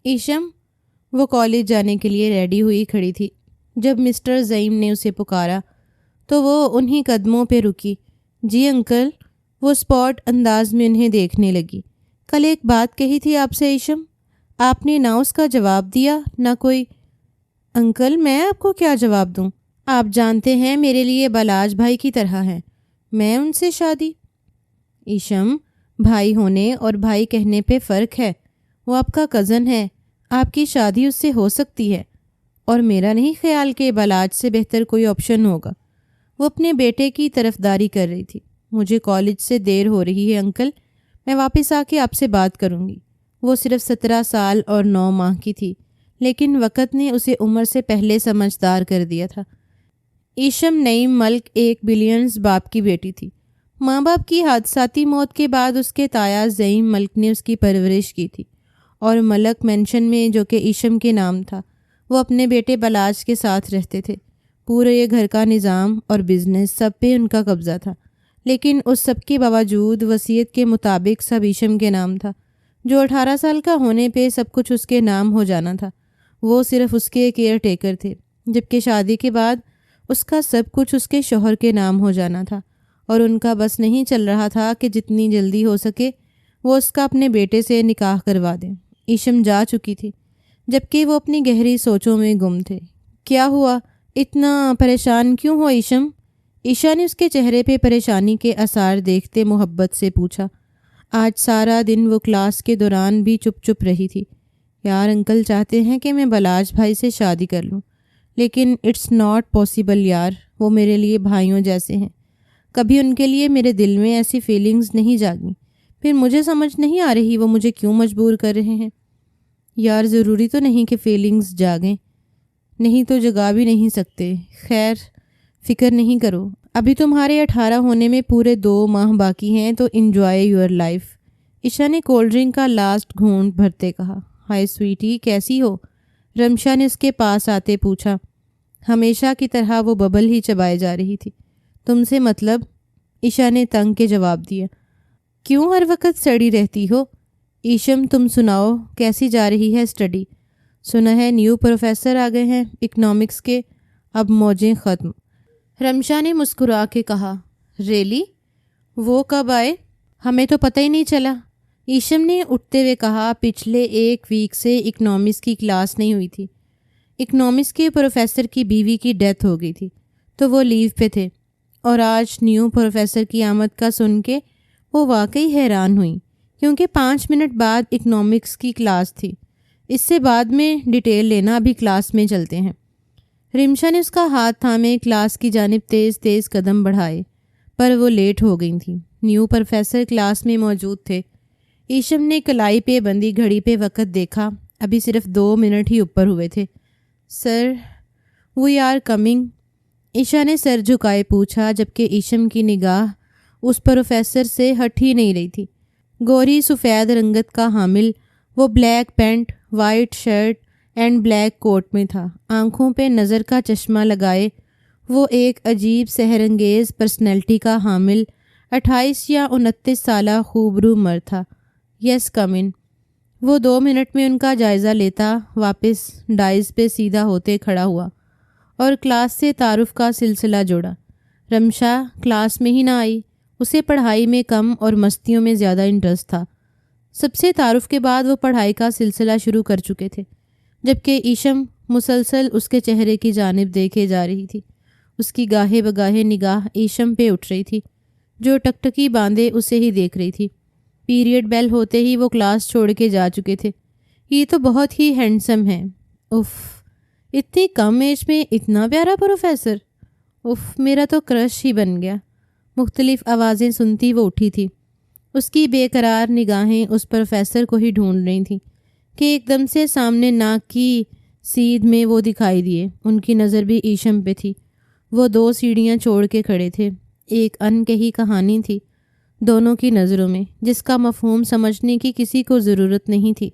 ایشم، وہ کالج جانے کے لیے ریڈی ہوئی کھڑی تھی۔ جب مسٹر زعیم نے اسے پکارا تو وہ انہی قدموں پہ رکی۔ جی انکل، وہ اسپاٹ انداز میں انہیں دیکھنے لگی۔ کل ایک بات کہی تھی آپ سے ایشم، آپ نے نہ اس کا جواب دیا نہ کوئی۔ انکل، میں آپ کو کیا جواب دوں؟ آپ جانتے ہیں میرے لیے بلاج بھائی کی طرح ہیں، میں ان سے شادی۔ ایشم، بھائی ہونے اور بھائی کہنے پہ فرق ہے۔ وہ آپ کا کزن ہے، آپ کی شادی اس سے ہو سکتی ہے، اور میرا نہیں خیال کہ بلاج سے بہتر کوئی آپشن ہوگا۔ وہ اپنے بیٹے کی طرفداری کر رہی تھی۔ مجھے کالج سے دیر ہو رہی ہے انکل، میں واپس آ کے آپ سے بات کروں گی۔ وہ صرف 17 سال اور 9 ماہ کی تھی، لیکن وقت نے اسے عمر سے پہلے سمجھدار کر دیا تھا۔ ایشم نعیم ملک ایک بلینئرز باپ کی بیٹی تھی۔ ماں باپ کی حادثاتی موت کے بعد اس کے تایا زعیم ملک نے اس کی پرورش کی تھی، اور ملک مینشن میں، جو کہ ایشم کے نام تھا، وہ اپنے بیٹے بلاج کے ساتھ رہتے تھے۔ پورے یہ گھر کا نظام اور بزنس سب پہ ان کا قبضہ تھا، لیکن اس سب کے باوجود وصیت کے مطابق سب ایشم کے نام تھا۔ جو 18 سال کا ہونے پہ سب کچھ اس کے نام ہو جانا تھا، وہ صرف اس کے کیئر ٹیکر تھے، جبکہ شادی کے بعد اس کا سب کچھ اس کے شوہر کے نام ہو جانا تھا، اور ان کا بس نہیں چل رہا تھا کہ جتنی جلدی ہو سکے وہ اس کا اپنے بیٹے سے نکاح کروا دیں۔ ایشم جا چکی تھی، جبکہ وہ اپنی گہری سوچوں میں گم تھے۔ کیا ہوا؟ اتنا پریشان کیوں ہو ایشم؟ عشا نے اس کے چہرے پہ پریشانی کے آثار دیکھتے محبت سے پوچھا۔ آج سارا دن وہ کلاس کے دوران بھی چپ چپ رہی تھی۔ یار، انکل چاہتے ہیں کہ میں بلاج بھائی سے شادی کر لوں، لیکن اٹس ناٹ پاسبل یار، وہ میرے لیے بھائیوں جیسے ہیں۔ کبھی ان کے لیے میرے دل میں ایسی فیلنگز نہیں جاگیں۔ پھر مجھے سمجھ نہیں آ رہی وہ مجھے کیوں مجبور کر رہے ہیں۔ یار، ضروری تو نہیں کہ فیلنگز جاگیں، نہیں تو جگا بھی نہیں سکتے۔ خیر، فکر نہیں کرو، ابھی تمہارے 18 ہونے میں پورے 2 ماہ باقی ہیں، تو انجوائے یور لائف۔ عشا نے کولڈ ڈرنک کا لاسٹ گھونٹ بھرتے کہا۔ ہائے سویٹی، کیسی ہو؟ رمشا نے اس کے پاس آتے پوچھا۔ ہمیشہ کی طرح وہ ببل ہی چبائے جا رہی تھی۔ تم سے مطلب؟ عشا نے تنگ کے جواب دیا۔ کیوں ہر وقت سڑی رہتی ہو؟ ایشم، تم سناؤ، کیسی جا رہی ہے اسٹڈی؟ سنا ہے نیو پروفیسر آ گئے ہیں اکنامکس کے، اب موجیں ختم۔ رمشا نے مسکرا کے کہا۔ ریلی؟ وہ کب آئے؟ ہمیں تو پتہ ہی نہیں چلا۔ ایشم نے اٹھتے ہوئے کہا۔ پچھلے 1 ویک سے اکنامکس کی کلاس نہیں ہوئی تھی۔ اکنامکس کے پروفیسر کی بیوی کی ڈیتھ ہو گئی تھی، تو وہ لیو پہ تھے، اور آج نیو پروفیسر کی آمد کا سن کے وہ واقعی حیران ہوئی، کیونکہ 5 منٹ بعد اکنامکس کی کلاس تھی۔ اس سے بعد میں ڈیٹیل لینا، ابھی کلاس میں چلتے ہیں۔ رمشا نے اس کا ہاتھ تھامے کلاس کی جانب تیز تیز قدم بڑھائے، پر وہ لیٹ ہو گئی تھیں۔ نیو پروفیسر کلاس میں موجود تھے۔ ایشم نے کلائی پہ بندی گھڑی پہ وقت دیکھا، ابھی صرف 2 منٹ ہی اوپر ہوئے تھے۔ سر، وی آر کمنگ، عشا نے سر جھکائے پوچھا، جبکہ ایشم کی نگاہ اس پروفیسر سے ہٹ ہی نہیں رہی تھی۔ گوری سفید رنگت کا حامل، وہ black pant, white shirt and black coat میں تھا۔ آنکھوں پہ نظر کا چشمہ لگائے وہ ایک عجیب سحر انگیز پرسنالٹی کا حامل 28 یا 29 سالہ خوبرو مرد تھا۔ یس، کم ان۔ وہ 2 منٹ میں ان کا جائزہ لیتا واپس ڈائز پہ سیدھا ہوتے کھڑا ہوا اور کلاس سے تعارف کا سلسلہ جوڑا۔ رمشا کلاس میں ہی نہ آئی، اسے پڑھائی میں کم اور مستیوں میں زیادہ انٹرسٹ تھا۔ سب سے تعارف کے بعد وہ پڑھائی کا سلسلہ شروع کر چکے تھے، جبکہ ایشم مسلسل اس کے چہرے کی جانب دیکھے جا رہی تھی۔ اس کی گاہے بگاہے نگاہ ایشم پہ اٹھ رہی تھی، جو ٹکٹکی باندھے اسے ہی دیکھ رہی تھی۔ پیریڈ بیل ہوتے ہی وہ کلاس چھوڑ کے جا چکے تھے۔ یہ تو بہت ہی ہینڈسم ہے۔ اف، اتنی کم ایج میں اتنا پیارا پروفیسر، اف، میرا تو کرش ہی بن گیا۔ مختلف آوازیں سنتی وہ اٹھی تھی۔ اس کی بے قرار نگاہیں اس پروفیسر کو ہی ڈھونڈ رہی تھیں کہ ایک دم سے سامنے ناک کی سیدھ میں وہ دکھائی دیے۔ ان کی نظر بھی ایشم پہ تھی۔ وہ 2 سیڑھیاں چھوڑ کے کھڑے تھے۔ ایک ان کہی کہانی تھی دونوں کی نظروں میں، جس کا مفہوم سمجھنے کی کسی کو ضرورت نہیں تھی۔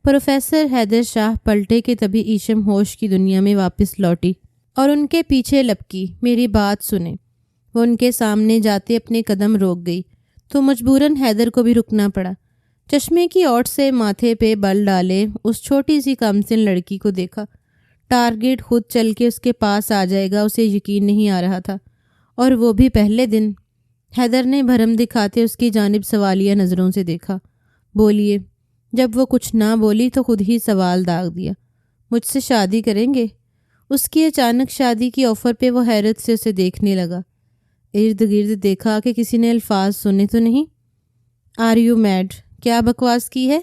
پروفیسر حیدر شاہ پلٹے کہ تبھی ایشم ہوش کی دنیا میں واپس لوٹی اور ان کے پیچھے لپکی۔ میری بات سنیں۔ وہ ان کے سامنے جاتے اپنے قدم روک گئی، تو مجبوراً حیدر کو بھی رکنا پڑا۔ چشمے کی اوٹ سے ماتھے پہ بل ڈالے اس چھوٹی سی کمسن لڑکی کو دیکھا۔ ٹارگیٹ خود چل کے اس کے پاس آ جائے گا، اسے یقین نہیں آ رہا تھا، اور وہ بھی پہلے دن۔ حیدر نے بھرم دکھاتے اس کی جانب سوالیہ نظروں سے دیکھا۔ بولیے۔ جب وہ کچھ نہ بولی تو خود ہی سوال داغ دیا۔ مجھ سے شادی کریں گے؟ اس کی اچانک شادی کی آفر پہ وہ حیرت سے اسے دیکھنے لگا۔ ارد گرد دیکھا کہ کسی نے الفاظ سنے تو نہیں۔ Are you mad? کیا بکواس کی ہے؟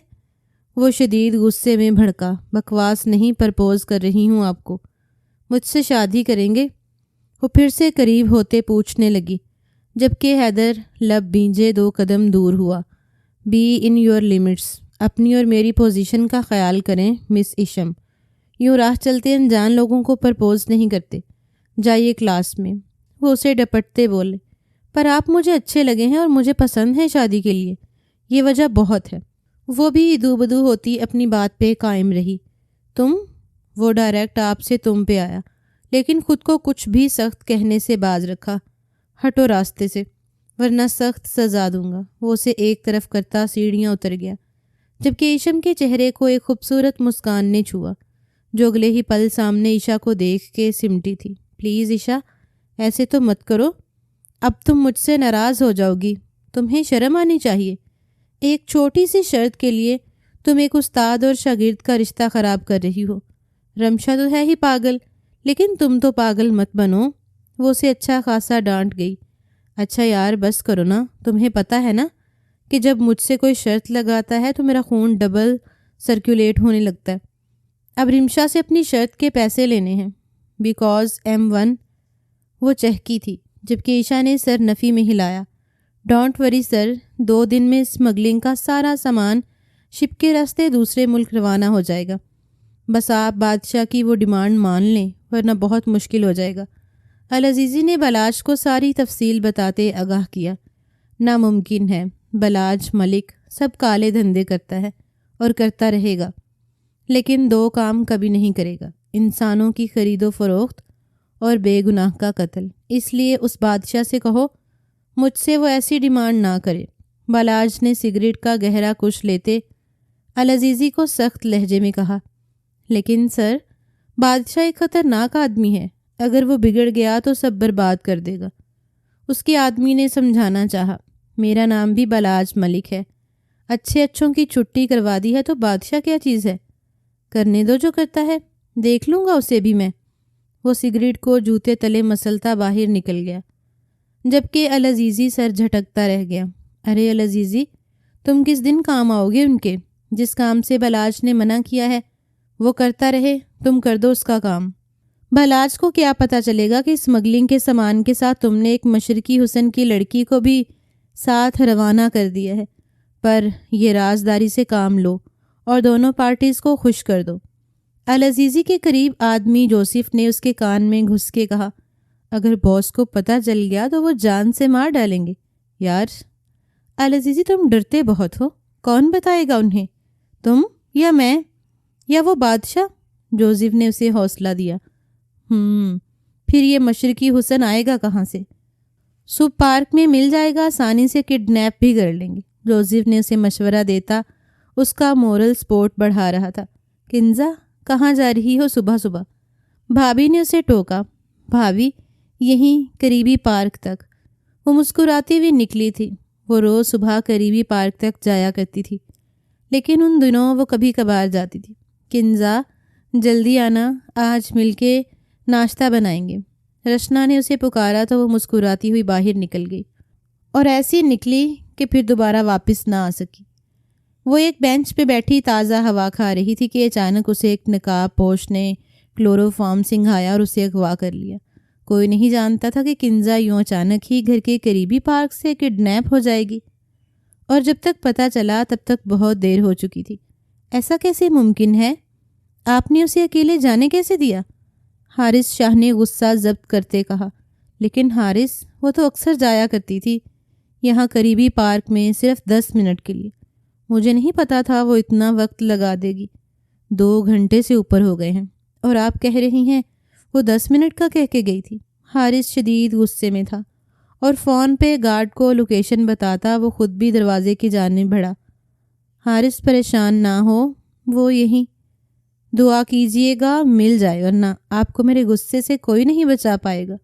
وہ شدید غصے میں بھڑکا۔ بکواس نہیں، پرپوز کر رہی ہوں آپ کو۔ مجھ سے شادی کریں گے؟ وہ پھر سے قریب ہوتے پوچھنے لگی، جبکہ حیدر لب بھینجے 2 قدم دور ہوا۔ بی ان یور لمٹس، اپنی اور میری پوزیشن کا خیال کریں مس ایشم۔ یوں راہ چلتے انجان لوگوں کو پرپوز نہیں کرتے۔ جائیے کلاس میں۔ وہ اسے ڈپٹتے بولے، پر آپ مجھے اچھے لگے ہیں اور مجھے پسند ہے شادی کے لیے، یہ وجہ بہت ہے۔ وہ بھی ادو بدو ہوتی اپنی بات پہ قائم رہی۔ تم؟ وہ ڈائریکٹ آپ سے تم پہ آیا، لیکن خود کو کچھ بھی سخت کہنے سے باز رکھا۔ ہٹو راستے سے، ورنہ سخت سزا دوں گا۔ وہ اسے ایک طرف کرتا سیڑھیاں اتر گیا، جبکہ ایشم کے چہرے کو ایک خوبصورت مسکان نے چھوا، جو اگلے ہی پل سامنے عشا کو دیکھ کے سمٹی تھی۔ پلیز عشا، ایسے تو مت کرو، اب تم مجھ سے ناراض ہو جاؤ گی۔ تمہیں شرم آنی چاہیے۔ ایک چھوٹی سی شرط کے لیے تم ایک استاد اور شاگرد کا رشتہ خراب کر رہی ہو۔ رمشا تو ہے ہی پاگل، لیکن تم تو پاگل مت بنو۔ وہ اسے اچھا خاصا ڈانٹ گئی۔ اچھا یار بس کرو نا، تمہیں پتہ ہے نا کہ جب مجھ سے کوئی شرط لگاتا ہے تو میرا خون ڈبل سرکولیٹ ہونے لگتا ہے۔ اب رمشا سے اپنی شرط کے پیسے لینے ہیں، بیکاز M1۔ وہ چہکی تھی، جبکہ عشا نے سر نفی میں ہلایا۔ ڈونٹ وری سر، 2 دن میں اسمگلنگ کا سارا سامان شپ کے راستے دوسرے ملک روانہ ہو جائے گا۔ بس آپ بادشاہ کی وہ ڈیمانڈ مان لیں، ورنہ بہت مشکل ہو جائے گا۔ العزیزی نے بلاج کو ساری تفصیل بتاتے آگاہ کیا۔ ناممکن ہے، بلاج ملک سب کالے دھندے کرتا ہے اور کرتا رہے گا، لیکن 2 کام کبھی نہیں کرے گا، انسانوں کی خرید و فروخت اور بے گناہ کا قتل۔ اس لیے اس بادشاہ سے کہو مجھ سے وہ ایسی ڈیمانڈ نہ کرے۔ بلاج نے سگریٹ کا گہرا کش لیتے العزیزی کو سخت لہجے میں کہا، لیکن سر، بادشاہ ایک خطرناک آدمی ہے، اگر وہ بگڑ گیا تو سب برباد کر دے گا۔ اس کے آدمی نے سمجھانا چاہا، میرا نام بھی بلاج ملک ہے، اچھے اچھوں کی چھٹی کروا دی ہے تو بادشاہ کیا چیز ہے؟ کرنے دو جو کرتا ہے، دیکھ لوں گا اسے بھی میں۔ وہ سگریٹ کو جوتے تلے مسلتا باہر نکل گیا، جبکہ العزیزی سر جھٹکتا رہ گیا۔ ارے العزیزی، تم کس دن کام آؤ گے ان کے؟ جس کام سے بلاج نے منع کیا ہے وہ کرتا رہے، تم کر دو اس کا کام۔ بلاج کو کیا پتا چلے گا کہ اسمگلنگ کے سامان کے ساتھ تم نے ایک مشرقی حسن کی لڑکی کو بھی ساتھ روانہ کر دیا ہے، پر یہ رازداری سے کام لو اور دونوں پارٹیز کو خوش کر دو۔ العزیزی کے قریب آدمی جوزف نے اس کے کان میں گھس کے کہا، اگر باس کو پتہ چل گیا تو وہ جان سے مار ڈالیں گے۔ یار العزیزی، تم ڈرتے بہت ہو، کون بتائے گا انہیں، تم یا میں یا وہ بادشاہ؟ جوزف نے اسے حوصلہ دیا۔ پھر یہ مشرقی حسن آئے گا کہاں سے؟ صبح پارک میں مل جائے گا، آسانی سے کڈنیپ بھی کر لیں گے۔ جوزف نے اسے مشورہ دیتا اس کا مورل سپورٹ بڑھا رہا تھا۔ کنزا، کہاں جا رہی ہو صبح صبح؟ بھابھی نے اسے ٹوکا۔ بھابھی؟ یہیں قریبی پارک تک۔ وہ مسکراتی ہوئی نکلی تھی۔ وہ روز صبح قریبی پارک تک جایا کرتی تھی، لیکن ان دنوں وہ کبھی کبھار جاتی تھی۔ کنزا، جلدی آنا، آج مل کے ناشتہ بنائیں گے۔ رشنا نے اسے پکارا تو وہ مسکراتی ہوئی باہر نکل گئی، اور ایسی نکلی کہ پھر دوبارہ واپس نہ آ سکی۔ وہ ایک بینچ پہ بیٹھی تازہ ہوا کھا رہی تھی کہ اچانک اسے ایک نقاب پوش نے کلورو فارم سنگھایا اور اسے اغوا کر لیا۔ کوئی نہیں جانتا تھا کہ کنزا یوں اچانک ہی گھر کے قریبی پارک سے کڈنیپ ہو جائے گی، اور جب تک پتہ چلا تب تک بہت دیر ہو چکی تھی۔ ایسا کیسے ممکن ہے؟ آپ نے اسے اکیلے جانے کیسے دیا؟ حارث شاہ نے غصہ ضبط کرتے کہا۔ لیکن حارث، وہ تو اکثر جایا کرتی تھی یہاں قریبی پارک میں، صرف 10 منٹ کے لیے۔ مجھے نہیں پتا تھا وہ اتنا وقت لگا دے گی۔ 2 گھنٹے سے اوپر ہو گئے ہیں، اور آپ کہہ رہی ہیں وہ 10 منٹ کا کہہ کے گئی تھی۔ حارث شدید غصے میں تھا، اور فون پہ گارڈ کو لوکیشن بتاتا وہ خود بھی دروازے کی جانب بڑھا۔ حارث پریشان نہ ہو، وہ یہیں دعا کیجیے گا مل جائے، ورنہ آپ کو میرے غصے سے کوئی نہیں بچا پائے گا۔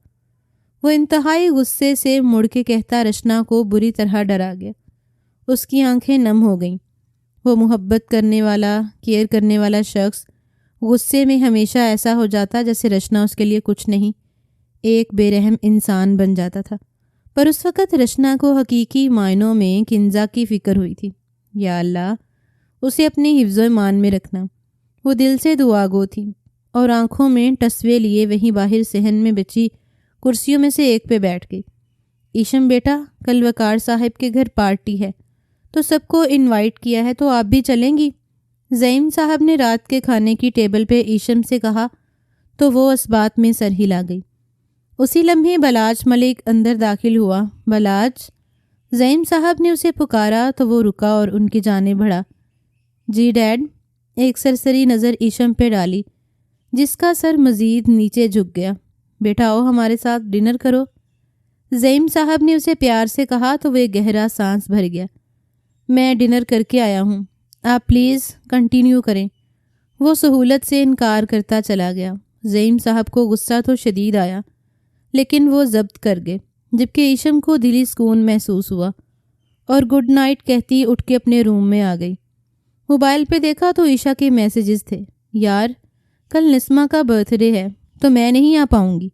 وہ انتہائی غصے سے مڑ کے کہتا رشنا کو بری طرح ڈرا گیا۔ اس کی آنکھیں نم ہو گئیں۔ وہ محبت کرنے والا، کیئر کرنے والا شخص غصے میں ہمیشہ ایسا ہو جاتا جیسے رشنا اس کے لیے کچھ نہیں، ایک بے رحم انسان بن جاتا تھا۔ پر اس وقت رشنا کو حقیقی معنوں میں کنزا کی فکر ہوئی تھی۔ یا اللہ، اسے اپنے حفظ و ایمان میں رکھنا۔ وہ دل سے دعا گو تھی اور آنکھوں میں ٹسوے لیے وہیں باہر صحن میں بچی کرسیوں میں سے ایک پہ بیٹھ گئی۔ ایشم بیٹا، کل وقار صاحب کے گھر پارٹی ہے تو سب کو انوائٹ کیا ہے، تو آپ بھی چلیں گی؟ زعیم صاحب نے رات کے کھانے کی ٹیبل پہ ایشم سے کہا تو وہ اس بات میں سر ہلا گئی۔ اسی لمحے بلاج ملک اندر داخل ہوا۔ بلاج، زعیم صاحب نے اسے پکارا تو وہ رکا اور ان کی جانب بڑھا۔ جی ڈیڈ۔ ایک سرسری نظر ایشم پہ ڈالی جس کا سر مزید نیچے جھک گیا۔ بیٹا آؤ ہمارے ساتھ ڈنر کرو، زعیم صاحب نے اسے پیار سے کہا تو وہ ایک گہرا سانس بھر گیا۔ میں ڈنر کر کے آیا ہوں، آپ پلیز کنٹینیو کریں۔ وہ سہولت سے انکار کرتا چلا گیا۔ زعیم صاحب کو غصہ تو شدید آیا لیکن وہ ضبط کر گئے، جبکہ ایشم کو دلی سکون محسوس ہوا اور گڈ نائٹ کہتی اٹھ کے اپنے روم میں آ گئی۔ موبائل پہ دیکھا تو عشا کے میسیجز تھے۔ یار، کل نسمہ کا برتھ ڈے ہے تو میں نہیں آ پاؤں گی،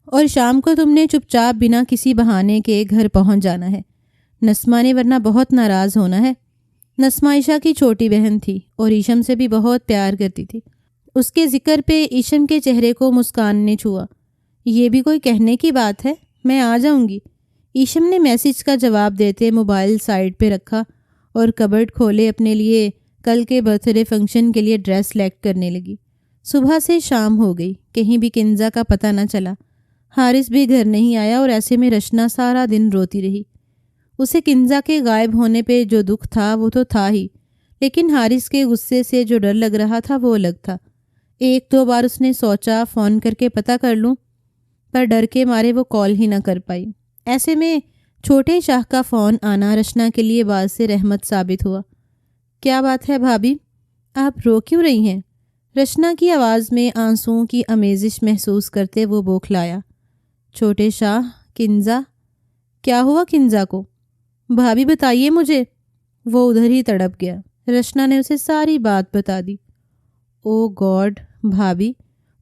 اور شام کو تم نے چپ چاپ بنا کسی بہانے کے گھر پہنچ جانا ہے، نسمہ نے ورنہ بہت ناراض ہونا ہے۔ نسمہ عشا کی چھوٹی بہن تھی اور ایشم سے بھی بہت پیار کرتی تھی۔ اس کے ذکر پہ ایشم کے چہرے کو مسکان نے چھوا۔ یہ بھی کوئی کہنے کی بات ہے، میں آ جاؤں گی۔ ایشم نے میسیج کا جواب دیتے موبائل سائڈ پہ رکھا اور کبرڈ کھولے اپنے لیے کل کے برتھ ڈے فنکشن کے لیے ڈریس سلیکٹ کرنے لگی۔ صبح سے شام ہو گئی، کہیں بھی کنزا کا پتہ نہ چلا۔ حارث بھی گھر نہیں آیا اور ایسے میں رشنا سارا دن روتی رہی۔ اسے کنزا کے غائب ہونے پہ جو دکھ تھا وہ تو تھا ہی، لیکن حارث کے غصے سے جو ڈر لگ رہا تھا وہ الگ تھا۔ ایک دو بار اس نے سوچا فون کر کے پتہ کر لوں، پر ڈر کے مارے وہ کال ہی نہ کر پائی۔ ایسے میں چھوٹے شاہ کا فون آنا رشنا کے لیے باعث رحمت ثابت ہوا۔ کیا بات ہے بھابھی، آپ رو کیوں رہی ہیں؟ رشنا کی آواز میں آنسوؤں کی آمیزش محسوس کرتے وہ بوکھلایا۔ چھوٹے شاہ، کنزا؟ کیا ہوا کنزا کو؟ بھابھی بتائیے مجھے۔ وہ ادھر ہی تڑپ گیا۔ رشنا نے اسے ساری بات بتا دی۔ او گاڈ بھابھی،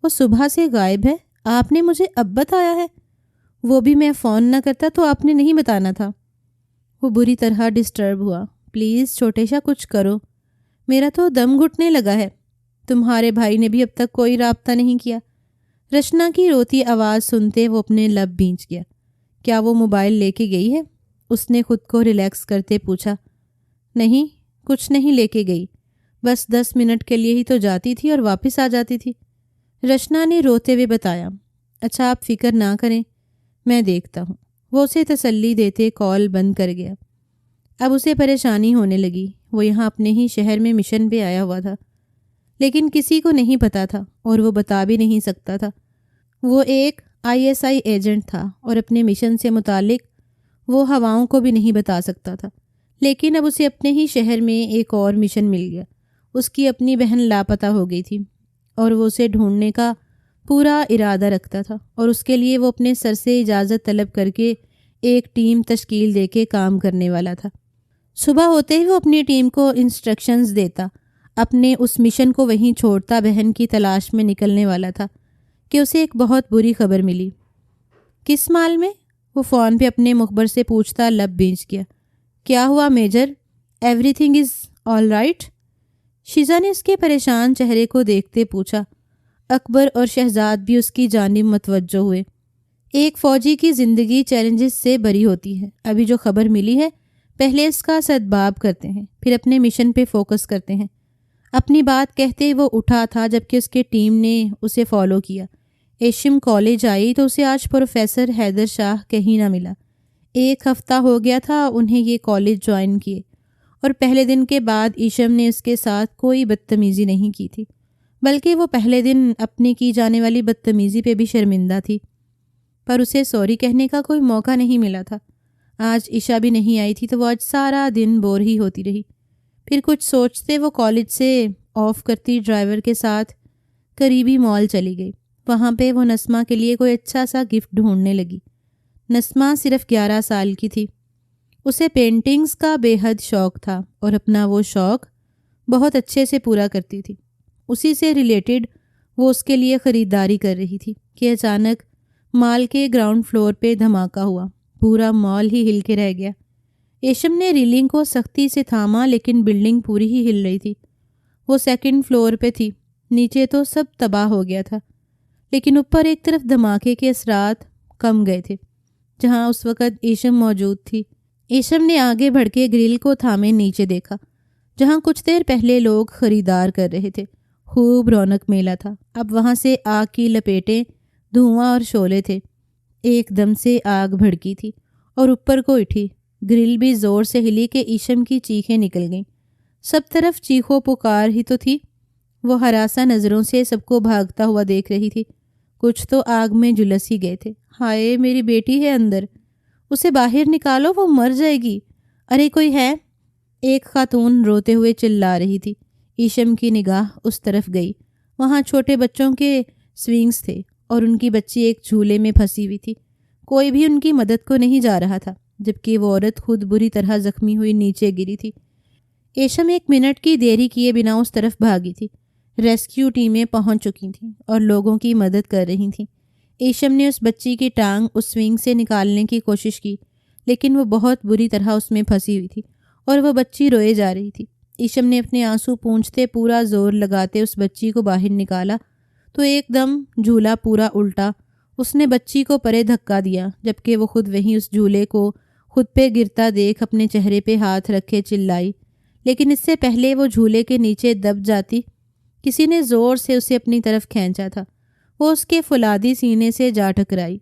وہ صبح سے غائب ہے، آپ نے مجھے اب بتایا ہے؟ وہ بھی میں فون نہ کرتا تو آپ نے نہیں بتانا تھا۔ وہ بری طرح ڈسٹرب ہوا۔ پلیز چھوٹے شاہ کچھ کرو، میرا تو دم گھٹنے لگا ہے۔ تمہارے بھائی نے بھی اب تک کوئی رابطہ نہیں کیا؟ رشنا کی روتی آواز سنتے وہ اپنے لب بھینچ گیا۔ کیا وہ موبائل لے کے گئی ہے؟ اس نے خود کو ریلیکس کرتے پوچھا۔ نہیں، کچھ نہیں لے کے گئی، بس 10 منٹ کے لیے ہی تو جاتی تھی اور واپس آ جاتی تھی، رشنا نے روتے ہوئے بتایا۔ اچھا آپ فکر نہ کریں، میں دیکھتا ہوں۔ وہ اسے تسلی دیتے کال بند کر گیا۔ اب اسے پریشانی ہونے لگی۔ وہ یہاں اپنے ہی شہر میں مشن پہ آیا ہوا تھا، لیکن کسی کو نہیں پتا تھا اور وہ بتا بھی نہیں سکتا تھا۔ وہ ایک ISI ایجنٹ تھا اور اپنے مشن سے متعلق وہ ہواؤں کو بھی نہیں بتا سکتا تھا، لیکن اب اسے اپنے ہی شہر میں ایک اور مشن مل گیا۔ اس کی اپنی بہن لاپتہ ہو گئی تھی اور وہ اسے ڈھونڈنے کا پورا ارادہ رکھتا تھا، اور اس کے لیے وہ اپنے سر سے اجازت طلب کر کے ایک ٹیم تشکیل دے کے کام کرنے والا تھا۔ صبح ہوتے ہی وہ اپنی ٹیم کو انسٹرکشنز دیتا، اپنے اس مشن کو وہیں چھوڑتا بہن کی تلاش میں نکلنے والا تھا کہ اسے ایک بہت بری خبر ملی۔ کس مال میں؟ وہ فون پہ اپنے مخبر سے پوچھتا لب بھینچ گیا۔ کیا ہوا major? Everything is all right? Shiza نے اس کے پریشان چہرے کو دیکھتے پوچھا۔ اکبر اور شہزاد بھی اس کی جانب متوجہ ہوئے۔ ایک فوجی کی زندگی چیلنجز سے بری ہوتی ہے۔ ابھی جو خبر ملی ہے پہلے اس کا سدباب کرتے ہیں، پھر اپنے مشن پہ فوکس کرتے ہیں۔ اپنی بات کہتے وہ اٹھا تھا جبکہ اس کے ٹیم نے اسے فالو کیا۔ ایشم کالج آئی تو اسے آج پروفیسر حیدر شاہ کہیں نہ ملا۔ 1 ہفتہ ہو گیا تھا انہیں یہ کالج جوائن کیے، اور پہلے دن کے بعد ایشم نے اس کے ساتھ کوئی بدتمیزی نہیں کی تھی، بلکہ وہ پہلے دن اپنی کی جانے والی بدتمیزی پہ بھی شرمندہ تھی، پر اسے سوری کہنے کا کوئی موقع نہیں ملا تھا۔ آج عشا بھی نہیں آئی تھی تو وہ آج سارا دن بور ہی ہوتی رہی۔ پھر کچھ سوچتے وہ کالج سے آف کرتی ڈرائیور کے ساتھ قریبی مال چلی گئی۔ وہاں پہ وہ نسمہ کے لیے کوئی اچھا سا گفٹ ڈھونڈنے لگی۔ نسمہ صرف 11 سال کی تھی۔ اسے پینٹنگز کا بے حد شوق تھا اور اپنا وہ شوق بہت اچھے سے پورا کرتی تھی۔ اسی سے ریلیٹڈ وہ اس کے لیے خریداری کر رہی تھی کہ اچانک مال کے گراؤنڈ فلور پہ دھماکہ ہوا۔ پورا مال ہی ہل کے رہ گیا۔ ایشم نے ریلنگ کو سختی سے تھاما لیکن بلڈنگ پوری ہی ہل رہی تھی۔ وہ سیکنڈ فلور پہ تھی۔ نیچے تو سب تباہ ہو گیا تھا، لیکن اوپر ایک طرف دھماکے کے اثرات کم گئے تھے جہاں اس وقت ایشم موجود تھی۔ ایشم نے آگے بڑھ کے گرل کو تھامے نیچے دیکھا جہاں کچھ دیر پہلے لوگ خریدار کر رہے تھے۔ خوب رونق میلہ تھا۔ اب وہاں سے آگ کی لپیٹیں، دھواں اور شعلے تھے۔ ایک دم سے آگ بھڑکی تھی اور اوپر کو اٹھی۔ گرل بھی زور سے ہلی کہ ایشم کی چیخیں نکل گئیں۔ سب طرف چیخو پکار ہی تو تھی۔ وہ ہراساں نظروں سے سب کو بھاگتا ہوا دیکھ رہی تھی۔ کچھ تو آگ میں جھلس ہی گئے تھے۔ ہائے میری بیٹی ہے اندر، اسے باہر نکالو، وہ مر جائے گی۔ ارے کوئی ہے؟ ایک خاتون روتے ہوئے چلا رہی تھی۔ ایشم کی نگاہ اس طرف گئی۔ وہاں چھوٹے بچوں کے سوئنگز تھے اور ان کی بچی ایک جھولے میں پھنسی ہوئی تھی۔ کوئی بھی ان کی مدد کو نہیں جا رہا تھا، جبکہ وہ عورت خود بری طرح زخمی ہوئی نیچے گری تھی۔ ایشم 1 منٹ کی دیری کیے بنا اس طرف بھاگی تھی۔ ریسکیو ٹیمیں پہنچ چکی تھیں اور لوگوں کی مدد کر رہی تھیں۔ ایشم نے اس بچی کی ٹانگ اس سوئنگ سے نکالنے کی کوشش کی، لیکن وہ بہت بری طرح اس میں پھنسی ہوئی تھی اور وہ بچی روئے جا رہی تھی۔ ایشم نے اپنے آنسو پونچھتے پورا زور لگاتے اس بچی کو باہر نکالا تو ایک دم جھولا پورا الٹا۔ اس نے بچی کو پرے دھکا دیا، جبکہ وہ خود وہیں اس جھولے کو خود پہ گرتا دیکھ اپنے چہرے پہ ہاتھ رکھے چلائی، لیکن اس سے پہلے وہ جھولے کے نیچے دب جاتی۔ کسی نے زور سے اسے اپنی طرف کھینچا تھا۔ وہ اس کے فولادی سینے سے جا ٹکرائی۔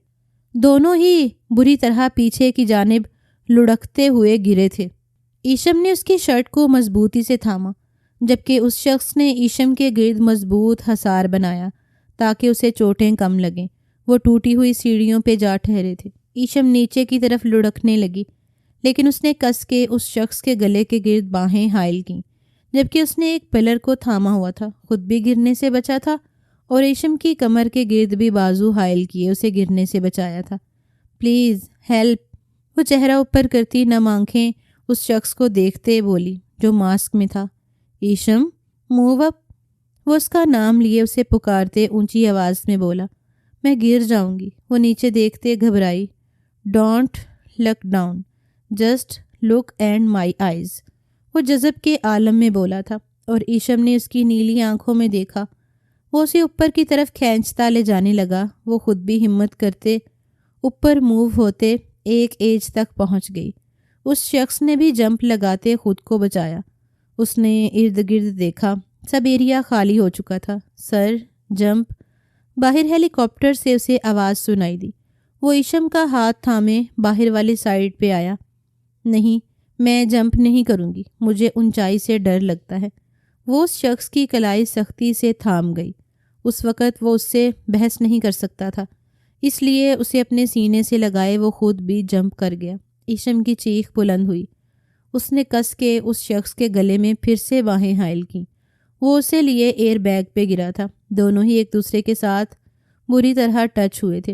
دونوں ہی بری طرح پیچھے کی جانب لڑکتے ہوئے گرے تھے۔ ایشم نے اس کی شرٹ کو مضبوطی سے تھاما، جبکہ اس شخص نے ایشم کے گرد مضبوط حصار بنایا تاکہ اسے چوٹیں کم لگیں۔ وہ ٹوٹی ہوئی سیڑھیوں پہ جا ٹھہرے تھے۔ ایشم نیچے کی طرف لڑکنے لگی، لیکن اس نے کس کے اس شخص کے گلے کے گرد باہیں حائل کیں، جبکہ اس نے ایک پلر کو تھاما ہوا تھا۔ خود بھی گرنے سے بچا تھا اور ایشم کی کمر کے گرد بھی بازو حائل کیے اسے گرنے سے بچایا تھا۔ پلیز ہیلپ، وہ چہرہ اوپر کرتی نم آنکھیں اس شخص کو دیکھتے بولی جو ماسک میں تھا۔ ایشم موو اپ، وہ اس کا نام لیے اسے پکارتے اونچی آواز میں بولا۔ میں گر جاؤں گی، وہ نیچے دیکھتے گھبرائی۔ Don't look down, just look and my eyes, وہ جذب کے عالم میں بولا تھا، اور ایشم نے اس کی نیلی آنکھوں میں دیکھا۔ وہ اسے اوپر کی طرف کھینچتا لے جانے لگا۔ وہ خود بھی ہمت کرتے اوپر موو ہوتے ایک ایج تک پہنچ گئی۔ اس شخص نے بھی جمپ لگاتے خود کو بچایا۔ اس نے ارد گرد دیکھا، سب ایریا خالی ہو چکا تھا۔ سر جمپ، باہر ہیلی کاپٹر سے اسے آواز سنائی دی۔ وہ ایشم کا ہاتھ تھامے باہر والی سائڈ پہ آیا۔ نہیں، میں جمپ نہیں کروں گی، مجھے اونچائی سے ڈر لگتا ہے۔ وہ اس شخص کی کلائی سختی سے تھام گئی۔ اس وقت وہ اس سے بحث نہیں کر سکتا تھا، اس لیے اسے اپنے سینے سے لگائے وہ خود بھی جمپ کر گیا۔ ایشم کی چیخ بلند ہوئی۔ اس نے کس کے اس شخص کے گلے میں پھر سے باہیں حائل کیں۔ وہ اسے لیے ایئر بیگ پہ گرا تھا۔ دونوں ہی ایک دوسرے کے ساتھ بری طرح ٹچ ہوئے تھے،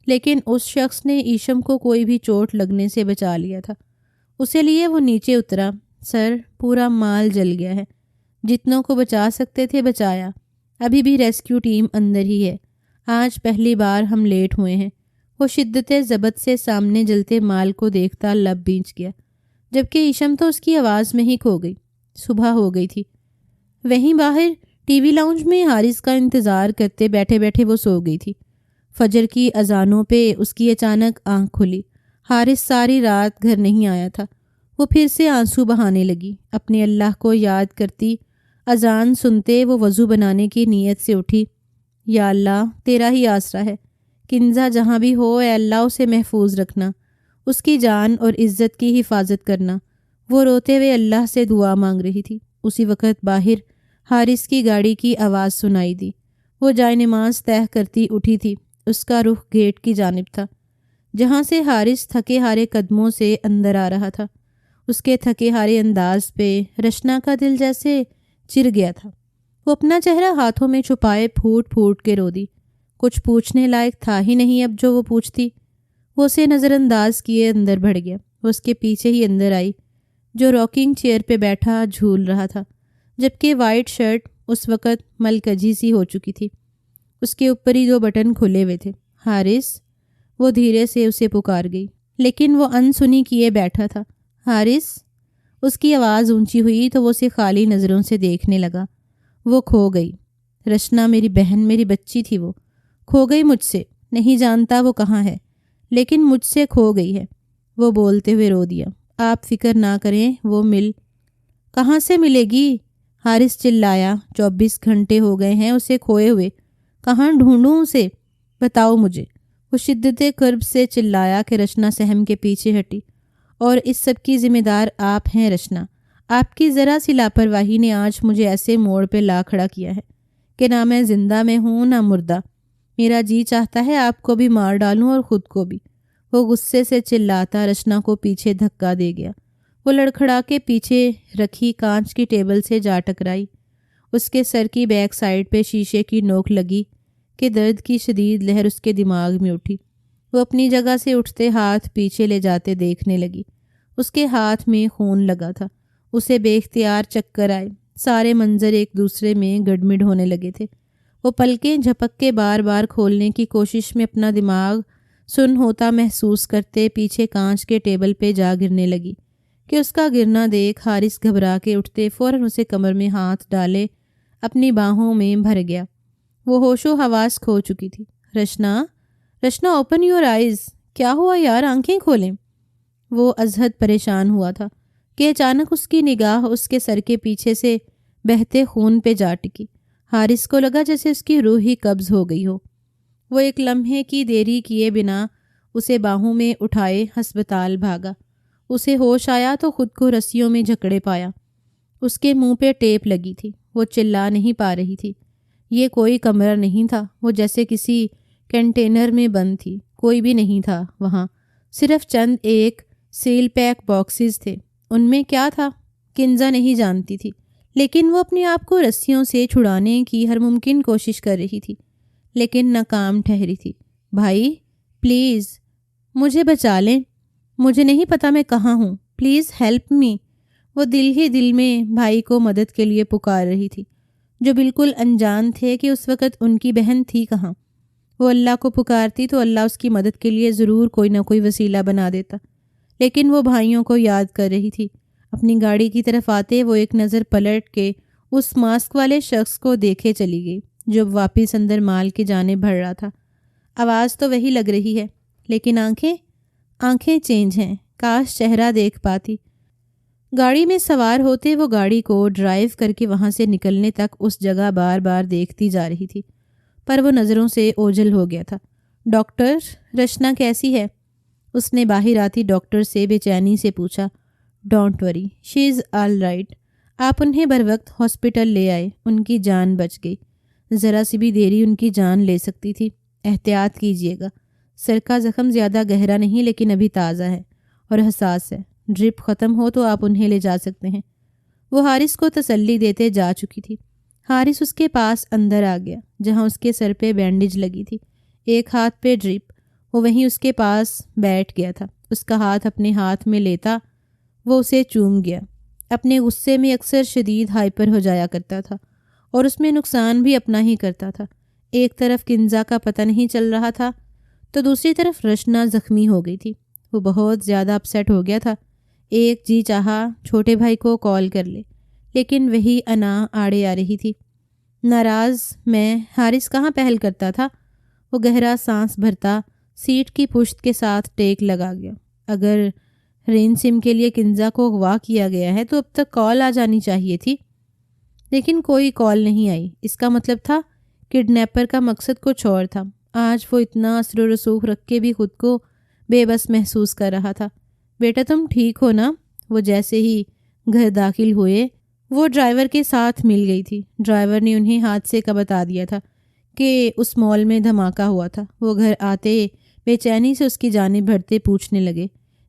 لیکن اس شخص نے ایشم کو کوئی بھی چوٹ لگنے سے بچا لیا تھا۔ اسے لیے وہ نیچے اترا۔ سر پورا مال جل گیا ہے، جتنوں کو بچا سکتے تھے بچایا، ابھی بھی ریسکیو ٹیم اندر ہی ہے۔ آج پہلی بار ہم لیٹ ہوئے ہیں۔ وہ شدت ضبط سے سامنے جلتے مال کو دیکھتا لب بھینچ گیا، جبکہ ایشم تو اس کی آواز میں ہی کھو گئی۔ صبح ہو گئی تھی۔ وہیں باہر ٹی وی لاؤنج میں حارث کا انتظار کرتے بیٹھے بیٹھے وہ سو گئی تھی۔ فجر کی اذانوں پہ اس کی اچانک آنکھ کھلی۔ حارث ساری رات گھر نہیں آیا تھا۔ وہ پھر سے آنسو بہانے لگی۔ اپنے اللہ کو یاد کرتی اذان سنتے وہ وضو بنانے کی نیت سے اٹھی۔ یا اللہ، تیرا ہی آسرا ہے، کنزا جہاں بھی ہو اے اللہ اسے محفوظ رکھنا، اس کی جان اور عزت کی حفاظت کرنا۔ وہ روتے ہوئے اللہ سے دعا مانگ رہی تھی۔ اسی وقت باہر حارث کی گاڑی کی آواز سنائی دی۔ وہ جائے نماز طے کرتی اٹھی تھی۔ اس کا رخ گیٹ کی جانب تھا، جہاں سے حارث تھکے ہارے قدموں سے اندر آ رہا تھا۔ اس کے تھکے ہارے انداز پہ رشنا کا دل جیسے چر گیا تھا۔ وہ اپنا چہرہ ہاتھوں میں چھپائے پھوٹ پھوٹ کے رو دی۔ کچھ پوچھنے لائق تھا ہی نہیں اب جو وہ پوچھتی۔ وہ اسے نظر انداز کیے اندر بڑھ گیا۔ وہ اس کے پیچھے ہی اندر آئی، جو راکنگ چیئر پہ بیٹھا جھول رہا تھا، جبکہ وائٹ شرٹ اس وقت ملکجی سی ہو چکی تھی۔ اس کے اوپر ہی 2 بٹن کھلے ہوئے تھے۔ حارث، وہ دھیرے سے اسے پکار گئی، لیکن وہ انسنی کیے بیٹھا تھا۔ حارث، اس کی آواز اونچی ہوئی تو وہ اسے خالی نظروں سے دیکھنے لگا۔ وہ کھو گئی۔ رشنا میری بہن، میری بچی تھی، وہ کھو گئی مجھ سے۔ نہیں جانتا وہ کہاں ہے، لیکن مجھ سے کھو گئی ہے۔ وہ بولتے ہوئے رو دیا۔ آپ فکر نہ کریں، وہ کہاں سے ملے گی؟ حارث چلایا۔ 24 گھنٹے ہو گئے ہیں اسے کھوئے ہوئے، کہاں ڈھونڈوں اسے؟ بتاؤ مجھے۔ وہ شدت کرب سے چلایا کہ رشنا سہم کے پیچھے ہٹی۔ اور اس سب کی ذمہ دار آپ ہیں رشنا۔ آپ کی ذرا سی لاپرواہی نے آج مجھے ایسے موڑ پہ لا کھڑا کیا ہے کہ نہ میں زندہ میں ہوں نہ مردہ۔ میرا جی چاہتا ہے آپ کو بھی مار ڈالوں اور خود کو بھی۔ وہ غصے سے چلاتا رشنا کو پیچھے دھکا دے گیا۔ وہ لڑکھڑا کے پیچھے رکھی کانچ کی ٹیبل سے جا ٹکرائی۔ اس کے سر کی بیک سائڈ پہ شیشے کی نوک لگی کہ درد کی شدید لہر اس کے دماغ میں اٹھی۔ وہ اپنی جگہ سے اٹھتے ہاتھ پیچھے لے جاتے دیکھنے لگی۔ اس کے ہاتھ میں خون لگا تھا۔ اسے بے اختیار چکر آئے۔ سارے منظر ایک دوسرے میں گڈمڈ ہونے لگے تھے۔ وہ پلکیں جھپک کے بار بار کھولنے کی کوشش میں اپنا دماغ سن ہوتا محسوس کرتے پیچھے کانچ کے ٹیبل پہ جا گرنے لگی کہ اس کا گرنا دیکھ حارث گھبرا کے اٹھتے فوراً اسے کمر میں ہاتھ ڈالے اپنی باہوں میں بھر گیا۔ وہ ہوش و حواس کھو چکی تھی۔ Rashna, Rashna, open your eyes. کیا ہوا یار، آنکھیں کھولیں۔ وہ ازحد پریشان ہوا تھا کہ اچانک اس کی نگاہ اس کے سر کے پیچھے سے بہتے خون پہ جا ٹکی۔ حارث کو لگا جیسے اس کی روح ہی قبض ہو گئی ہو۔ وہ ایک لمحے کی دیری کیے بنا اسے باہوں میں اٹھائے ہسپتال بھاگا۔ اسے ہوش آیا تو خود کو رسیوں میں جکڑے پایا۔ اس کے منہ پہ ٹیپ لگی تھی۔ وہ چلا نہیں پا رہی تھی۔ یہ کوئی کمرہ نہیں تھا، وہ جیسے کسی کنٹینر میں بند تھی۔ کوئی بھی نہیں تھا وہاں، صرف چند ایک سیل پیک باکسز تھے۔ ان میں کیا تھا کنزا نہیں جانتی تھی، لیکن وہ اپنے آپ کو رسیوں سے چھڑانے کی ہر ممکن کوشش کر رہی تھی، لیکن ناکام ٹھہری تھی۔ بھائی پلیز مجھے بچا لیں، مجھے نہیں پتا میں کہاں ہوں، پلیز ہیلپ می۔ وہ دل ہی دل میں بھائی کو مدد کے لیے پکار رہی تھی، جو بالکل انجان تھے کہ اس وقت ان کی بہن تھی کہاں۔ وہ اللہ کو پکارتی تو اللہ اس کی مدد کے لیے ضرور کوئی نہ کوئی وسیلہ بنا دیتا، لیکن وہ بھائیوں کو یاد کر رہی تھی۔ اپنی گاڑی کی طرف آتے وہ ایک نظر پلٹ کے اس ماسک والے شخص کو دیکھے چلی گئی جو واپس اندر مال کی جانب بڑھ رہا تھا۔ آواز تو وہی لگ رہی ہے، لیکن آنکھیں چینج ہیں۔ کاش چہرہ دیکھ پاتی۔ گاڑی میں سوار ہوتے وہ گاڑی کو ڈرائیو کر کے وہاں سے نکلنے تک اس جگہ بار بار دیکھتی جا رہی تھی، پر وہ نظروں سے اوجھل ہو گیا تھا۔ ڈاکٹر، رشنا کیسی ہے؟ اس نے باہر آتی ڈاکٹر سے بے چینی سے پوچھا۔ Don't worry, she is all right. آپ انہیں بر وقت ہاسپٹل لے آئے، ان کی جان بچ گئی۔ ذرا سی بھی دیری ان کی جان لے سکتی تھی۔ احتیاط کیجیے گا۔ سر کا زخم زیادہ گہرا نہیں، لیکن ابھی تازہ ہے اور حساس ہے۔ ڈرپ ختم ہو تو آپ انہیں لے جا سکتے ہیں۔ وہ حارث کو تسلی دیتے جا چکی تھی۔ حارث اس کے پاس اندر آ گیا جہاں اس کے سر پہ بینڈیج لگی تھی، ایک ہاتھ پہ ڈرپ۔ وہ وہیں اس کے پاس بیٹھ گیا تھا۔ اس کا ہاتھ اپنے ہاتھ میں لیتا وہ اسے چوم گیا۔ اپنے غصے میں اکثر شدید ہائپر ہو جایا کرتا تھا اور اس میں نقصان بھی اپنا ہی کرتا تھا۔ ایک طرف کنزا کا پتہ نہیں چل رہا تھا تو دوسری طرف رشنا زخمی ہو گئی تھی۔ وہ بہت زیادہ اپسیٹ ہو گیا تھا۔ ایک جی چاہا چھوٹے بھائی کو کال کر لے، لیکن وہی انا آڑے آ رہی تھی۔ ناراض میں حارث کہاں پہل کرتا تھا۔ وہ گہرا سانس بھرتا سیٹ کی پشت کے ساتھ ٹیک لگا گیا۔ اگر رینسم کے لیے کنزا کو اغوا کیا گیا ہے تو اب تک کال آ جانی چاہیے تھی، لیکن کوئی کال نہیں آئی۔ اس کا مطلب تھا کڈنیپر کا مقصد کچھ اور تھا۔ آج وہ اتنا اثر و رسوخ رکھ کے بھی خود کو بے بس محسوس کر رہا تھا۔ بیٹا تم ٹھیک ہو نا؟ وہ جیسے ہی گھر داخل ہوئے وہ ڈرائیور کے ساتھ مل گئی تھی۔ ڈرائیور نے انہیں حادثے کا بتا دیا تھا کہ اس مال میں دھماکہ ہوا تھا۔ وہ گھر آتے بے چینی سے اس کی جانب بڑھتے پوچھنے لگے،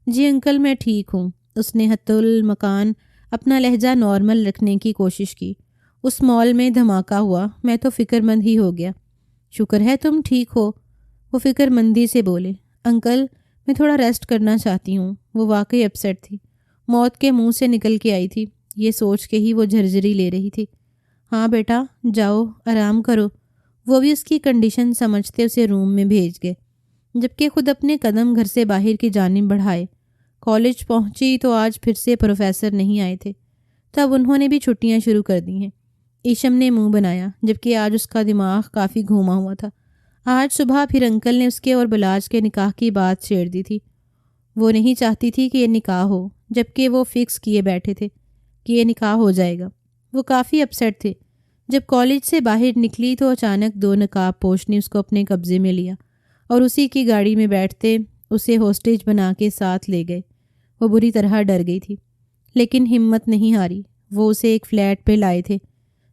جی انکل میں ٹھیک ہوں، اس نے حتی المکان اپنا لہجہ نارمل رکھنے کی کوشش کی۔ اس مال میں دھماکہ ہوا، میں تو فکر مند ہی ہو گیا۔ شکر ہے تم ٹھیک ہو، وہ فکر مندی سے بولے۔ انکل میں تھوڑا ریسٹ کرنا چاہتی ہوں۔ وہ واقعی اپسیٹ تھی، موت کے منہ سے نکل کے آئی تھی، یہ سوچ کے ہی وہ جھرجھری لے رہی تھی۔ ہاں بیٹا جاؤ آرام کرو۔ وہ بھی اس کی کنڈیشن سمجھتے اسے روم میں بھیج گئے، جبکہ خود اپنے قدم گھر سے باہر کی جانب بڑھائے۔ کالج پہنچی تو آج پھر سے پروفیسر نہیں آئے تھے، تب انہوں نے بھی چھٹیاں شروع کر دی ہیں۔ ایشم نے منہ بنایا، جبکہ آج اس کا دماغ کافی گھوما ہوا تھا۔ آج صبح پھر انکل نے اس کے اور بلاج کے نکاح کی بات چھیڑ دی تھی۔ وہ نہیں چاہتی تھی کہ یہ نکاح ہو، جبکہ وہ فکس کیے بیٹھے تھے کہ یہ نکاح ہو جائے گا۔ وہ کافی اپسیٹ تھے۔ جب کالج سے باہر نکلی تو اچانک 2 نقاب پوش نے اس کو اپنے قبضے میں لیا اور اسی کی گاڑی میں بیٹھتے اسے ہوسٹیج بنا کے ساتھ لے گئے۔ وہ بری طرح ڈر گئی تھی، لیکن ہمت نہیں ہاری۔ وہ اسے ایک فلیٹ پہ لائے تھے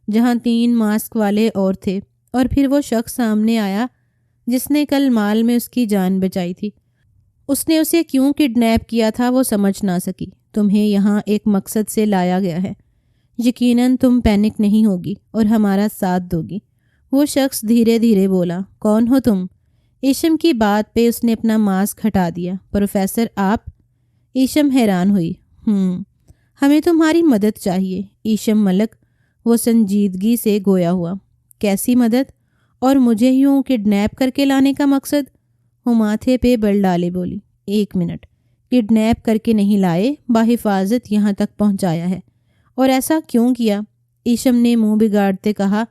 جہاں 3 ماسک والے اور تھے، اور پھر وہ شخص سامنے آیا جس نے کل مال میں اس کی جان بچائی تھی۔ اس نے اسے کیوں کڈنیپ کیا تھا وہ سمجھ نہ سکی۔ تمہیں یہاں ایک مقصد سے لایا گیا ہے، یقیناً تم پینک نہیں ہوگی اور ہمارا ساتھ دوگی۔ وہ شخص دھیرے دھیرے بولا، کون ہو تم؟ ایشم کی بات پہ اس نے اپنا ماسک ہٹا دیا۔ پروفیسر آپ؟ ایشم حیران ہوئی۔ ہمیں تمہاری مدد چاہیے ایشم ملک، وہ سنجیدگی سے گویا ہوا۔ کیسی مدد؟ اور مجھے یوں کڈنیپ کر کے لانے کا مقصد؟ وہ ماتھے پہ بل ڈالے بولی، 1 منٹ، کڈنیپ کر کے نہیں لائے، بحفاظت یہاں تک پہنچایا ہے۔ اور ایسا کیوں کیا؟ ایشم نے منہ بگاڑتے کہا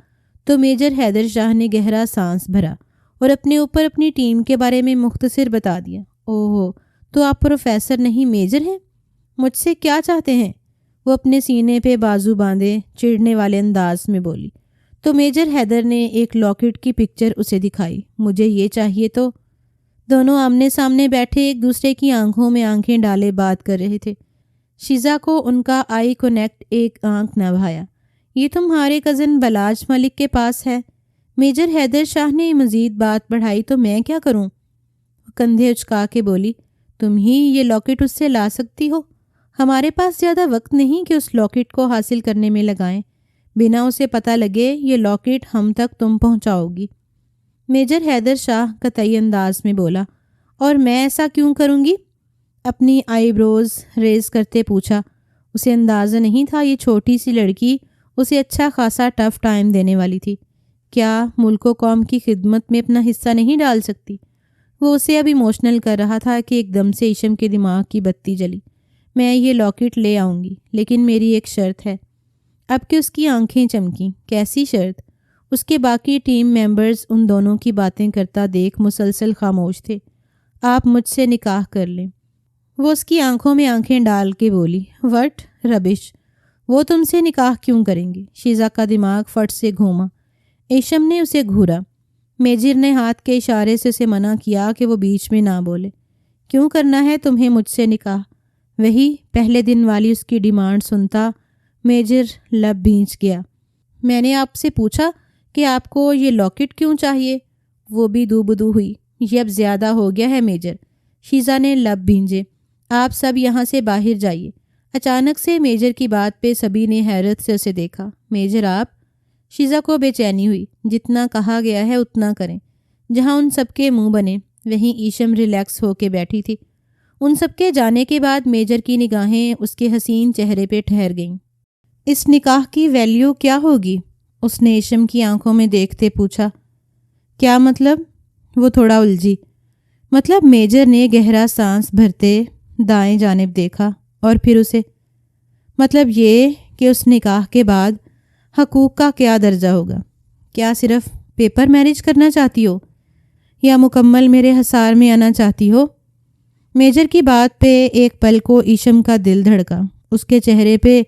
تو میجر حیدر شاہ نے گہرا سانس بھرا اور اپنے اوپر اپنی ٹیم کے بارے میں مختصر بتا دیا۔ اوہ، تو آپ پروفیسر نہیں میجر ہیں؟ مجھ سے کیا چاہتے ہیں؟ وہ اپنے سینے پہ بازو باندھے چڑھنے والے انداز میں بولی۔ تو میجر حیدر نے ایک لاکٹ کی پکچر اسے دکھائی۔ مجھے یہ چاہیے تو۔ دونوں آمنے سامنے بیٹھے ایک دوسرے کی آنکھوں میں آنکھیں ڈالے بات کر رہے تھے۔ شیزا کو ان کا آئی کنیکٹ ایک آنکھ نہ بھایا۔ یہ تمہارے کزن بلاج ملک کے پاس ہے؟ میجر حیدر شاہ نے مزید بات بڑھائی، تو میں کیا کروں؟ کندھے اچکا کے بولی، تم ہی یہ لاکٹ اس سے لا سکتی ہو۔ ہمارے پاس زیادہ وقت نہیں کہ اس لاکٹ کو حاصل کرنے میں لگائیں۔ بنا اسے پتہ لگے یہ لاکٹ ہم تک تم پہنچاؤ گی۔ میجر حیدر شاہ قطعی انداز میں بولا، اور میں ایسا کیوں کروں گی؟ اپنی آئی بروز ریز کرتے پوچھا۔ اسے اندازہ نہیں تھا یہ چھوٹی سی لڑکی اسے اچھا خاصا ٹف ٹائم دینے والی تھی۔ کیا ملک و قوم کی خدمت میں اپنا حصہ نہیں ڈال سکتی؟ وہ اسے اب ایموشنل کر رہا تھا کہ ایک دم سے ایشم کے دماغ کی بتی جلی۔ میں یہ لاکٹ لے آؤں گی، لیکن میری ایک شرط ہے۔ اب کہ اس کی آنکھیں چمکیں۔ کیسی شرط؟ اس کے باقی ٹیم ممبرز ان دونوں کی باتیں کرتا دیکھ مسلسل خاموش تھے۔ آپ مجھ سے نکاح کر لیں۔ وہ اس کی آنکھوں میں آنکھیں ڈال کے بولی، وٹ ربش، وہ تم سے نکاح کیوں کریں گے؟ شیزا کا دماغ فٹ سے گھوما۔ ایشم نے اسے گھورا۔ میجر نے ہاتھ کے اشارے سے اسے منع کیا کہ وہ بیچ میں نہ بولے۔ کیوں کرنا ہے تمہیں مجھ سے نکاح؟ وہی پہلے دن والی اس کی ڈیمانڈ سنتا میجر لب بھینچ گیا۔ میں نے آپ سے پوچھا کہ آپ کو یہ لاکٹ کیوں چاہیے؟ وہ بھی دو بدو ہوئی۔ یہ اب زیادہ ہو گیا ہے میجر۔ شیزا نے لب بھینجے۔ آپ سب یہاں سے باہر جائیے۔ اچانک سے میجر کی بات پہ سبھی نے حیرت سے اسے دیکھا۔ میجر آپ؟ شیزا کو بے چینی ہوئی۔ جتنا کہا گیا ہے اتنا کریں۔ جہاں ان سب کے منہ بنے وہیں ایشم ریلیکس ہو کے بیٹھی تھی۔ ان سب کے جانے کے بعد میجر کی نگاہیں اس کے حسین چہرے پہ ٹھہر گئیں۔ اس نکاح کی ویلیو کیا ہوگی؟ اس نے ایشم کی آنکھوں میں دیکھتے پوچھا۔ کیا مطلب؟ وہ تھوڑا الجھی۔ مطلب میجر نے گہرا سانس بھرتے دائیں جانب دیکھا اور پھر اسے، مطلب یہ کہ اس نکاح کے بعد حقوق کا کیا درجہ ہوگا؟ کیا صرف پیپر میرج کرنا چاہتی ہو یا مکمل میرے حصار میں آنا چاہتی ہو؟ میجر کی بات پہ ایک پل کو ایشم کا دل دھڑکا۔ اس کے چہرے پہ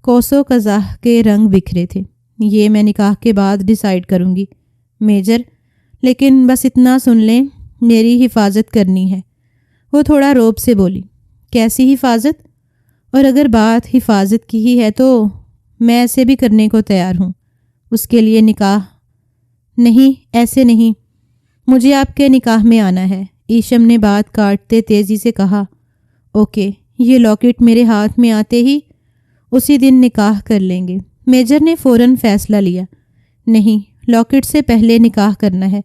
کوسو قزح کے رنگ بکھرے تھے۔ یہ میں نکاح کے بعد ڈیسائیڈ کروں گی میجر، لیکن بس اتنا سن لیں، میری حفاظت کرنی ہے۔ وہ تھوڑا روب سے بولی، کیسی حفاظت؟ اور اگر بات حفاظت کی ہی ہے تو میں ایسے بھی کرنے کو تیار ہوں۔ اس کے لیے نکاح نہیں، ایسے نہیں، مجھے آپ کے نکاح میں آنا ہے۔ ایشم نے بات کاٹتے تیزی سے کہا، اوکے، یہ لاکٹ میرے ہاتھ میں آتے ہی اسی دن نکاح کر لیں گے۔ میجر نے فوراً فیصلہ لیا، نہیں، لاکٹ سے پہلے نکاح کرنا ہے۔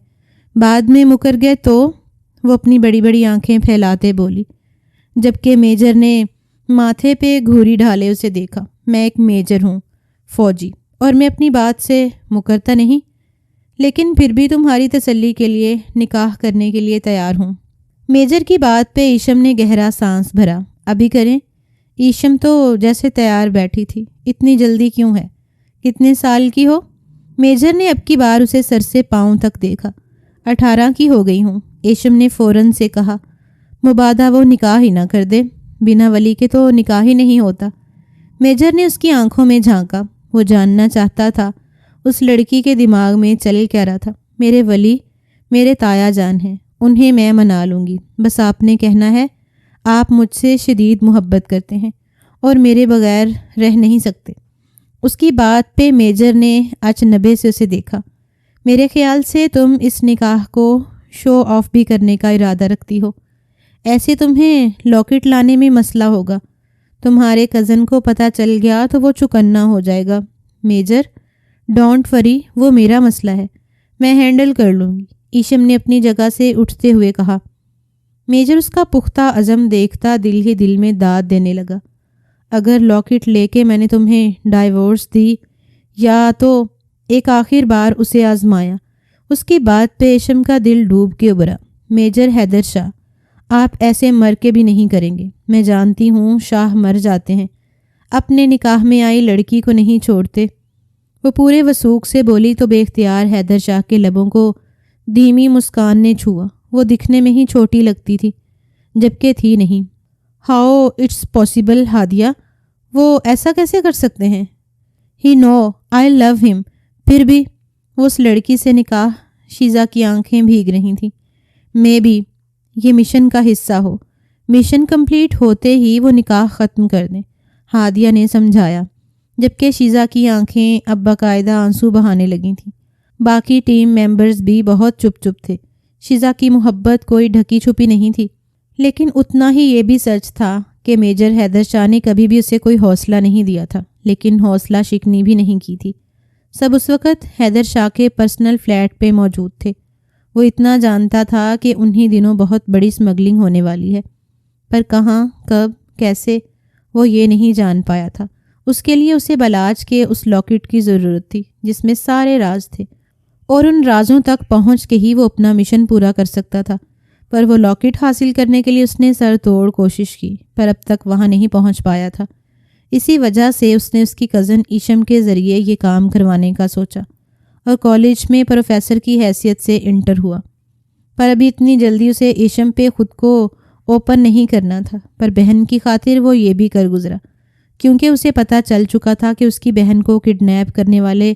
بعد میں مکر گئے تو؟ وہ اپنی بڑی بڑی آنکھیں پھیلاتے بولی، جبکہ میجر نے ماتھے پہ گھوری ڈھالے اسے دیکھا۔ میں ایک میجر ہوں، فوجی، اور میں اپنی بات سے مکرتا نہیں، لیکن پھر بھی تمہاری تسلی کے لیے نکاح کرنے کے لیے تیار ہوں۔ میجر کی بات پہ ایشم نے گہرا سانس بھرا۔ ابھی کریں؟ ایشم تو جیسے تیار بیٹھی تھی۔ اتنی جلدی کیوں ہے؟ کتنے سال کی ہو؟ میجر نے اب کی بار اسے سر سے پاؤں تک دیکھا۔ 18 کی ہو گئی ہوں، ایشم نے فوراً سے کہا۔ مبادا وہ نکاح ہی نہ کر دے، بنا ولی کے تو نکاح ہی نہیں ہوتا۔ میجر نے اس کی آنکھوں میں جھانکا۔ وہ جاننا چاہتا تھا اس لڑکی کے دماغ میں چل کیا رہا تھا۔ میرے ولی میرے تایا جان ہیں، انہیں میں منا لوں گی، بس آپ نے کہنا ہے آپ مجھ سے شدید محبت کرتے ہیں اور میرے بغیر رہ نہیں سکتے۔ اس کی بات پہ میجر نے اچنبھے سے اسے دیکھا۔ میرے خیال سے تم اس نکاح کو شو آف بھی کرنے کا ارادہ رکھتی ہو، ایسے تمہیں لاکٹ لانے میں مسئلہ ہوگا۔ تمہارے کزن کو پتہ چل گیا تو وہ چکنا ہو جائے گا۔ میجر ڈونٹ وری، وہ میرا مسئلہ ہے، میں ہینڈل کر لوں گی، ایشم نے اپنی جگہ سے اٹھتے ہوئے کہا۔ میجر اس کا پختہ عزم دیکھتا دل ہی دل میں داد دینے لگا۔ اگر لاکٹ لے کے میں نے تمہیں ڈائیورس دی یا تو ایک آخر بار اسے آزمایا۔ اس کی بات پہ ایشم کا دل ڈوب کے ابھرا۔ میجر حیدر شاہ، آپ ایسے مر کے بھی نہیں کریں گے۔ میں جانتی ہوں شاہ مر جاتے ہیں، اپنے نکاح میں آئی لڑکی کو نہیں چھوڑتے۔ وہ پورے وثوق سے بولی تو بے اختیار حیدر شاہ کے لبوں کو دھیمی مسکان نے چھوا۔ وہ دکھنے میں ہی چھوٹی لگتی تھی، جبکہ تھی نہیں۔ ہاؤ اٹس پاسبل ہادیہ، وہ ایسا کیسے کر سکتے ہیں؟ ہی نو آئی لو ہم۔ پھر بھی وہ اس لڑکی سے نکاح؟ شیزا کی آنکھیں بھیگ رہی تھیں۔ میں بھی یہ مشن کا حصہ ہو، مشن کمپلیٹ ہوتے ہی وہ نکاح ختم کر دیں، ہادیہ نے سمجھایا، جبکہ شیزا کی آنکھیں اب باقاعدہ آنسو بہانے لگی تھیں۔ باقی ٹیم ممبرز بھی بہت چپ چپ تھے۔ شیزا کی محبت کوئی ڈھکی چھپی نہیں تھی، لیکن اتنا ہی یہ بھی سچ تھا کہ میجر حیدر شاہ نے کبھی بھی اسے کوئی حوصلہ نہیں دیا تھا، لیکن حوصلہ شکنی بھی نہیں کی تھی۔ سب اس وقت حیدر شاہ کے پرسنل فلیٹ پہ موجود تھے۔ وہ اتنا جانتا تھا کہ انہی دنوں بہت بڑی سمگلنگ ہونے والی ہے، پر کہاں، کب، کیسے، وہ یہ نہیں جان پایا تھا۔ اس کے لیے اسے بلاج کے اس لاکٹ کی ضرورت تھی جس میں سارے راز تھے، اور ان رازوں تک پہنچ کے ہی وہ اپنا مشن پورا کر سکتا تھا۔ پر وہ لاکٹ حاصل کرنے کے لیے اس نے سر توڑ کوشش کی، پر اب تک وہاں نہیں پہنچ پایا تھا۔ اسی وجہ سے اس نے اس کی کزن ایشم کے ذریعے یہ کام کروانے کا سوچا، اور کالج میں پروفیسر کی حیثیت سے انٹر ہوا۔ پر ابھی اتنی جلدی اسے ایشم پہ خود کو اوپن نہیں کرنا تھا، پر بہن کی خاطر وہ یہ بھی کر گزرا، کیونکہ اسے پتہ چل چکا تھا کہ اس کی بہن کو کڈنیپ کرنے والے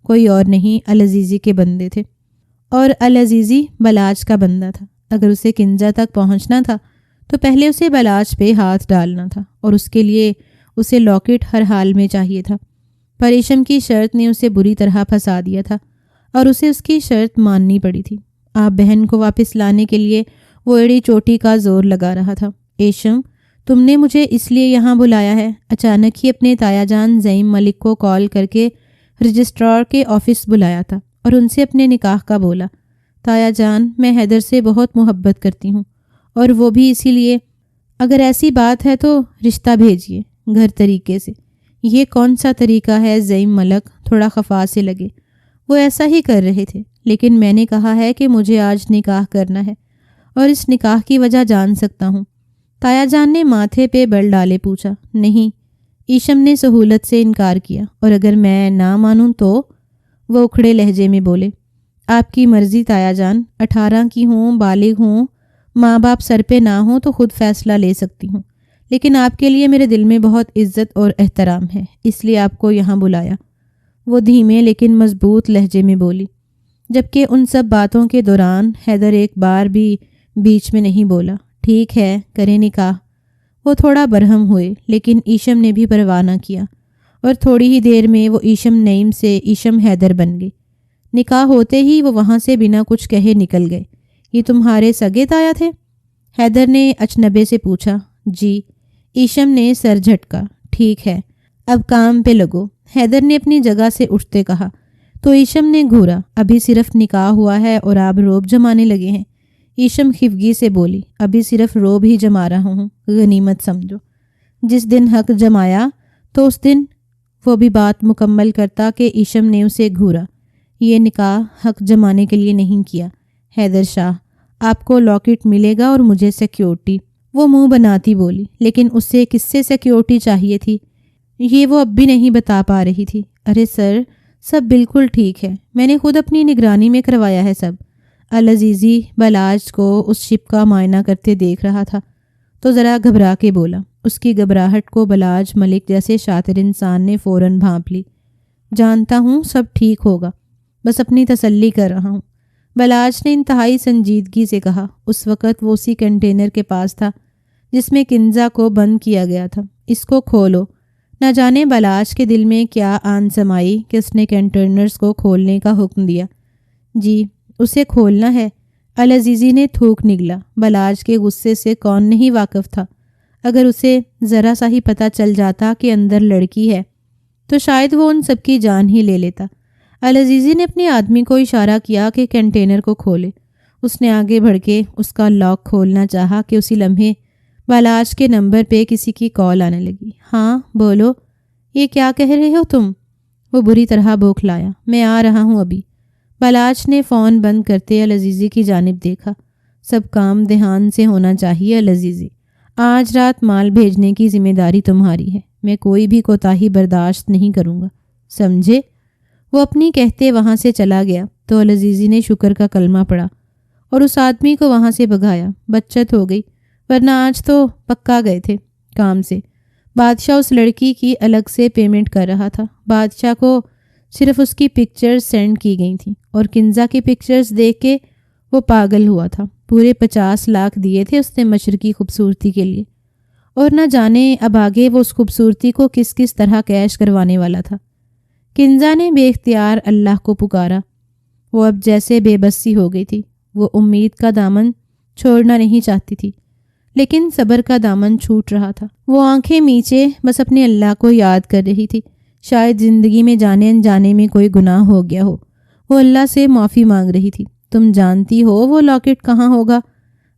کوئی اور نہیں، العزیزی کے بندے تھے، اور العزیزی بلاج کا بندہ تھا۔ اگر اسے کنجا تک پہنچنا تھا تو پہلے اسے بلاج پہ ہاتھ ڈالنا تھا، اور اس کے لیے اسے لاکٹ ہر حال میں چاہیے تھا۔ پر ایشم کی شرط نے اسے بری طرح پھنسا دیا تھا، اور اسے اس کی شرط ماننی پڑی تھی۔ آپ بہن کو واپس لانے کے لیے وہ ایڑی چوٹی کا زور لگا رہا تھا۔ ایشم، تم نے مجھے اس لیے یہاں بلایا ہے؟ اچانک ہی اپنے تایا جان زعیم ملک کو کال کر کے رجسٹرار کے آفس بلایا تھا، اور ان سے اپنے نکاح کا بولا۔ تایا جان، میں حیدر سے بہت محبت کرتی ہوں، اور وہ بھی اسی لیے اگر ایسی بات ہے تو رشتہ بھیجیے گھر طریقے سے۔ یہ کون سا طریقہ ہے؟ زعیم ملک تھوڑا خفا سے لگے۔ وہ ایسا ہی کر رہے تھے، لیکن میں نے کہا ہے کہ مجھے آج نکاح کرنا ہے، اور اس نکاح کی وجہ جان سکتا ہوں؟ تایا جان نے ماتھے پہ بل ڈالے پوچھا۔ نہیں، ایشم نے سہولت سے انکار کیا۔ اور اگر میں نہ مانوں تو؟ وہ اکھڑے لہجے میں بولے۔ آپ کی مرضی تایا جان، 18 کی ہوں، بالغ ہوں، ماں باپ سر پہ نہ ہوں تو خود فیصلہ لے سکتی ہوں، لیکن آپ کے لیے میرے دل میں بہت عزت اور احترام ہے، اس لیے آپ کو یہاں بلایا۔ وہ دھیمے لیکن مضبوط لہجے میں بولی، جبکہ ان سب باتوں کے دوران حیدر ایک بار بھی بیچ میں نہیں بولا۔ ٹھیک ہے، کریں نکاح۔ وہ تھوڑا برہم ہوئے، لیکن ایشم نے بھی پرواہ نہ کیا، اور تھوڑی ہی دیر میں وہ ایشم نعیم سے ایشم حیدر بن گئی۔ نکاح ہوتے ہی وہ وہاں سے بنا کچھ کہے نکل گئے۔ یہ تمہارے سگے تایا تھے؟ حیدر نے اچنبے سے پوچھا۔ جی، ایشم نے سر جھٹکا۔ ٹھیک ہے، اب کام پہ لگو، حیدر نے اپنی جگہ سے اٹھتے کہا۔ تو ایشم نے گھورا۔ ابھی صرف نکاح ہوا ہے اور آپ روب جمانے لگے ہیں؟ ایشم خفگی سے بولی۔ ابھی صرف روب ہی جما رہا ہوں، غنیمت سمجھو۔ جس دن حق جمایا تو اس دن۔ وہ بھی بات مکمل کرتا کہ ایشم نے اسے گھورا۔ یہ نکاح حق جمانے کے لیے نہیں کیا حیدر شاہ، آپ کو لاکٹ ملے گا اور مجھے سیکیورٹی۔ وہ منہ بناتی بولی۔ لیکن اسے کس سے سیکیورٹی چاہیے تھی؟ یہ وہ اب بھی نہیں بتا پا رہی تھی۔ ارے سر، سب بالکل ٹھیک ہے، میں نے خود اپنی نگرانی میں کروایا ہے سب۔ العزیزی بلاج کو اس شپ کا معائنہ کرتے دیکھ رہا تھا تو ذرا گھبرا کے بولا۔ اس کی گھبراہٹ کو بلاج ملک جیسے شاطر انسان نے فوراً بھانپ لی۔ جانتا ہوں سب ٹھیک ہوگا، بس اپنی تسلی کر رہا ہوں، بلاج نے انتہائی سنجیدگی سے کہا۔ اس وقت وہ اسی کنٹینر کے پاس تھا جس میں کنزا کو بند کیا گیا تھا۔ اس کو کھولو۔ نہ جانے بلاج کے دل میں کیا آن سمائی کہ اس نے کنٹینرز کو کھولنے کا حکم دیا۔ جی، اسے کھولنا ہے، العزیزی نے تھوک نگلا۔ بلاج کے غصے سے کون نہیں واقف تھا؟ اگر اسے ذرا سا ہی پتہ چل جاتا کہ اندر لڑکی ہے تو شاید وہ ان سب کی جان ہی لے لیتا۔ العزیزی نے اپنے آدمی کو اشارہ کیا کہ کنٹینر کو کھولے۔ اس نے آگے بڑھ کے اس کا لاک کھولنا چاہا کہ اسی لمحے بلاج کے نمبر پہ کسی کی کال آنے لگی۔ ہاں بولو، یہ کیا کہہ رہے ہو تم؟ وہ بری طرح بوکھلایا۔ میں آ رہا ہوں ابھی۔ بلاج نے فون بند کرتے العزیزی کی جانب دیکھا۔ سب کام دھیان سے ہونا چاہیے العزیزی، آج رات مال بھیجنے کی ذمہ داری تمہاری ہے، میں کوئی بھی کوتاہی برداشت نہیں کروں گا، سمجھے؟ وہ اپنی کہتے وہاں سے چلا گیا تو العزیزی نے شکر کا کلمہ پڑھا اور اس آدمی کو وہاں سے بھگایا۔ بچت ہو گئی، ورنہ آج تو پکا گئے تھے کام سے۔ بادشاہ اس لڑکی کی الگ سے پیمنٹ کر رہا تھا۔ بادشاہ کو صرف اس کی پکچرز سینڈ کی گئی تھیں اور کنزا کی پکچرز دیکھ کے وہ پاگل ہوا تھا۔ پورے 50 لاکھ دیے تھے اس نے مشرقی خوبصورتی کے لیے، اور نہ جانے اب آگے وہ اس خوبصورتی کو کس کس طرح کیش کروانے والا تھا۔ کنزا نے بے اختیار اللہ کو پکارا۔ وہ اب جیسے بے بسی ہو گئی تھی۔ وہ امید کا دامن چھوڑنا نہیں چاہتی تھی، لیکن صبر کا دامن چھوٹ رہا تھا۔ وہ آنکھیں میچے بس اپنے اللہ کو یاد کر رہی تھی۔ شاید زندگی میں جانے انجانے میں کوئی گناہ ہو گیا ہو۔ وہ اللہ سے معافی مانگ رہی تھی۔ تم جانتی ہو وہ لاکٹ کہاں ہوگا؟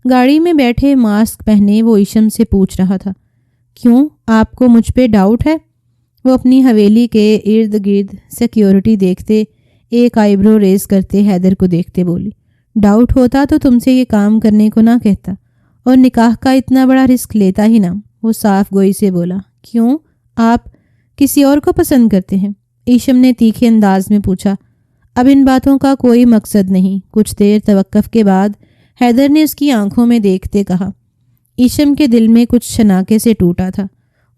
گاڑی میں بیٹھے ماسک پہنے وہ ایشم سے پوچھ رہا تھا۔ کیوں، آپ کو مجھ پہ ڈاؤٹ ہے؟ وہ اپنی حویلی کے ارد گرد سیکیورٹی دیکھتے ایک آئی برو ریز کرتے حیدر کو دیکھتے بولی۔ ڈاؤٹ ہوتا تو تم سے یہ کام کرنے کو نہ کہتا اور نکاح کا اتنا بڑا رسک لیتا ہی نہ۔ وہ صاف گوئی سے بولا۔ کیوں، آپ کسی اور کو پسند کرتے ہیں؟ ایشم نے تیکھے انداز میں پوچھا۔ اب ان باتوں کا کوئی مقصد نہیں۔ کچھ دیر توقف کے بعد حیدر نے اس کی آنکھوں میں دیکھتے کہا۔ ایشم کے دل میں کچھ شناکے سے ٹوٹا تھا۔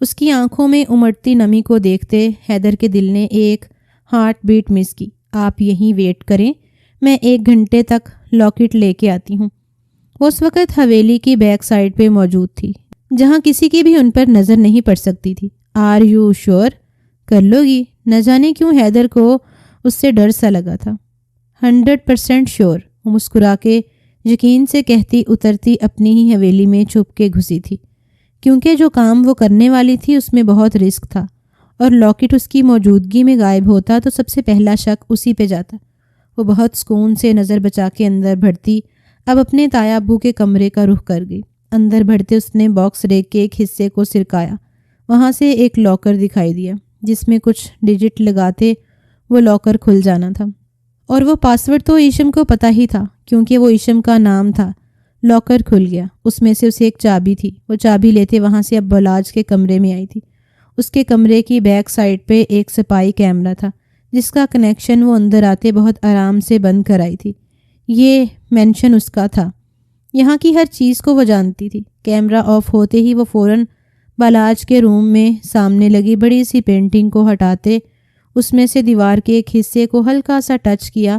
اس کی آنکھوں میں امڑتی نمی کو دیکھتے حیدر کے دل نے ایک ہارٹ بیٹ مس کی۔ آپ یہیں ویٹ کریں، میں 1 گھنٹے تک لاکٹ لے کے آتی ہوں۔ وہ اس وقت حویلی کی بیک سائڈ پہ موجود تھی، جہاں کسی کی بھی ان پر نظر نہیں پڑ سکتی تھی۔ آر یو شور؟ کر لو گی؟ نہ جانے کیوں حیدر کو اس سے ڈر سا لگا تھا۔ 100% شور، وہ مسکرا کے یقین سے کہتی اترتی اپنی ہی حویلی میں چھپ کے گھسی تھی، کیونکہ جو کام وہ کرنے والی تھی اس میں بہت رسک تھا، اور لاکٹ اس کی موجودگی میں غائب ہوتا تو سب سے پہلا شک اسی پہ جاتا۔ وہ بہت سکون سے نظر بچا کے اندر بڑھتی اب اپنے تایا ابو کے کمرے کا رخ کر گئی۔ اندر بڑھتے اس نے باکس ریک کے ایک حصے کو سرکایا۔ وہاں سے ایک لاکر دکھائی دیا جس میں کچھ ڈیجٹ لگاتے وہ لاکر کھل جانا تھا، اور وہ پاسورڈ تو ایشم کو پتہ ہی تھا کیونکہ وہ ایشم کا نام تھا۔ لاکر کھل گیا، اس میں سے اسے ایک چابی تھی۔ وہ چابی لیتے وہاں سے اب بلاج کے کمرے میں آئی تھی۔ اس کے کمرے کی بیک سائڈ پہ ایک سپائی کیمرہ تھا جس کا کنیکشن وہ اندر آتے بہت آرام سے بند کرائی تھی۔ یہ مینشن اس کا تھا، یہاں کی ہر چیز کو وہ جانتی تھی۔ کیمرہ آف ہوتے ہی وہ فوراً بلاج کے روم میں سامنے لگی بڑی سی پینٹنگ کو ہٹاتے اس میں سے دیوار کے ایک حصے کو ہلکا سا ٹچ کیا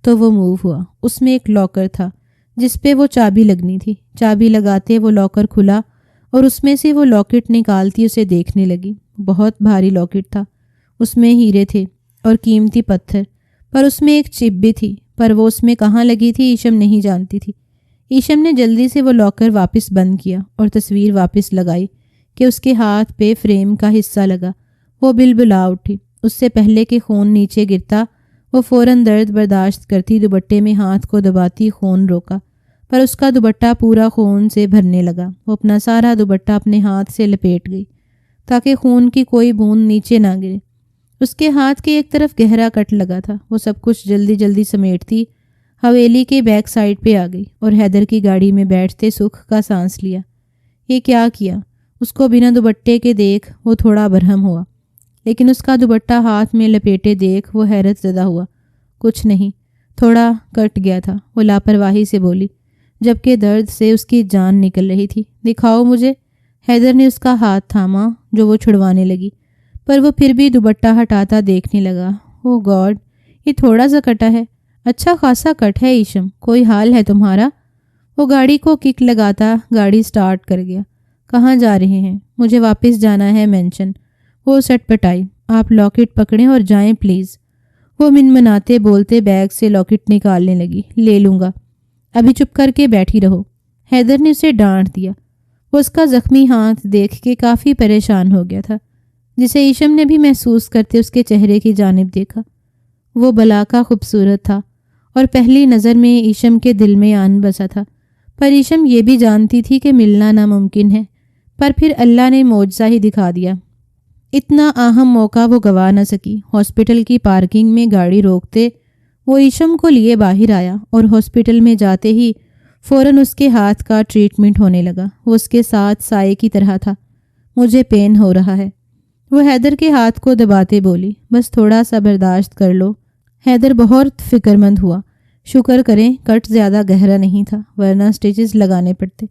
تو وہ موو ہوا۔ اس میں ایک لاکر تھا جس پہ وہ چابی لگنی تھی۔ چابی لگاتے وہ لاکر کھلا اور اس میں سے وہ لاکٹ نکالتی اسے دیکھنے لگی۔ بہت بھاری لاکٹ تھا، اس میں ہیرے تھے اور قیمتی پتھر، پر اس میں ایک چپ بھی تھی، پر وہ اس میں کہاں لگی تھی ایشم نہیں جانتی تھی۔ ایشم نے جلدی سے وہ لاکر واپس بند کیا اور تصویر واپس لگائی کہ اس کے ہاتھ پہ فریم کا حصہ لگا۔ وہ بلبلا اٹھی۔ اس سے پہلے کہ خون نیچے گرتا وہ فوراً درد برداشت کرتی دوپٹے میں ہاتھ کو دباتی خون روکا، پر اس کا دوپٹہ پورا خون سے بھرنے لگا۔ وہ اپنا سارا دوپٹہ اپنے ہاتھ سے لپیٹ گئی تاکہ خون کی کوئی بوند نیچے نہ گرے۔ اس کے ہاتھ کی ایک طرف گہرا کٹ لگا تھا۔ وہ سب کچھ جلدی جلدی سمیٹتی حویلی کے بیک سائڈ پہ آ گئی اور حیدر کی گاڑی میں بیٹھتے سکھ کا سانس لیا۔ یہ کیا کیا؟ اس کو بنا دوپٹے کے دیکھ وہ تھوڑا برہم ہوا، لیکن اس کا دوپٹہ ہاتھ میں لپیٹے دیکھ وہ حیرت زدہ ہوا۔ کچھ نہیں، تھوڑا کٹ گیا تھا، وہ لاپرواہی سے بولی، جبکہ درد سے اس کی جان نکل رہی تھی۔ دکھاؤ مجھے۔ حیدر نے اس کا ہاتھ تھاما جو وہ چھڑوانے لگی، پر وہ پھر بھی دوپٹہ ہٹاتا دیکھنے لگا۔ اوہ گاڈ، یہ تھوڑا سا کٹا ہے، اچھا خاصا کٹ ہے ایشم، کوئی حال ہے تمہارا؟ وہ گاڑی کو کک لگاتا گاڑی سٹارٹ کر گیا۔ کہاں جا رہے ہیں؟ مجھے واپس جانا ہے مینشن۔ وہ سٹ پٹائی۔ آپ لاکٹ پکڑیں اور جائیں پلیز۔ وہ منمناتے بولتے بیگ سے لاکٹ نکالنے لگی۔ لے لوں گا، ابھی چپ کر کے بیٹھی رہو۔ حیدر نے اسے ڈانٹ دیا۔ وہ اس کا زخمی ہاتھ دیکھ کے کافی پریشان ہو گیا تھا، جسے ایشم نے بھی محسوس کرتے اس کے چہرے کی جانب دیکھا۔ وہ بلا کا خوبصورت تھا اور پہلی نظر میں ایشم کے دل میں آن بسا تھا، پر ایشم یہ بھی جانتی تھی کہ ملنا ناممکن ہے، پر پھر اللہ نے معجزہ ہی دکھا دیا۔ اتنا اہم موقع وہ گوا نہ سکی۔ ہاسپٹل کی پارکنگ میں گاڑی روکتے وہ ایشم کو لیے باہر آیا اور ہاسپٹل میں جاتے ہی فوراً اس کے ہاتھ کا ٹریٹمنٹ ہونے لگا۔ وہ اس کے ساتھ سائے کی طرح تھا۔ مجھے پین ہو رہا ہے، وہ حیدر کے ہاتھ کو دباتے بولی۔ بس تھوڑا سا برداشت کر لو۔ حیدر بہت فکر مند ہوا۔ شکر کریں کٹ زیادہ گہرا نہیں تھا، ورنہ سٹیچز لگانے پڑتے۔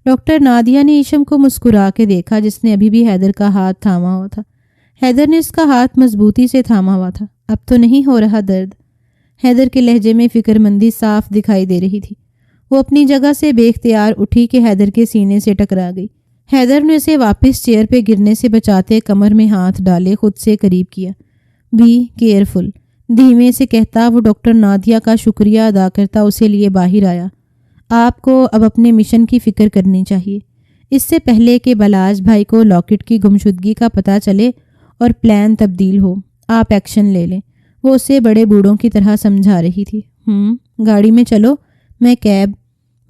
ڈاکٹر نادیہ نے ایشم کو مسکرا کے دیکھا، جس نے ابھی بھی حیدر کا ہاتھ تھاما ہوا تھا۔ حیدر نے اس کا ہاتھ مضبوطی سے تھاما ہوا تھا۔ اب تو نہیں ہو رہا درد؟ حیدر کے لہجے میں فکر مندی صاف دکھائی دے رہی تھی۔ وہ اپنی جگہ سے بے اختیار اٹھی کہ حیدر کے سینے سے ٹکرا گئی۔ حیدر نے اسے واپس چیئر پہ گرنے سے بچاتے کمر میں ہاتھ ڈالے خود سے قریب کیا۔ بی کیئرفل، دھیمے سے کہتا وہ ڈاکٹر نادیہ کا شکریہ ادا کرتا اسے لیے باہر آیا۔ آپ کو اب اپنے مشن کی فکر کرنی چاہیے۔ اس سے پہلے کہ بلاج بھائی کو لاکٹ کی گمشدگی کا پتہ چلے اور پلان تبدیل ہو، آپ ایکشن لے لیں۔ وہ اسے بڑے بوڑھوں کی طرح سمجھا رہی تھی۔ گاڑی میں چلو، میں کیب۔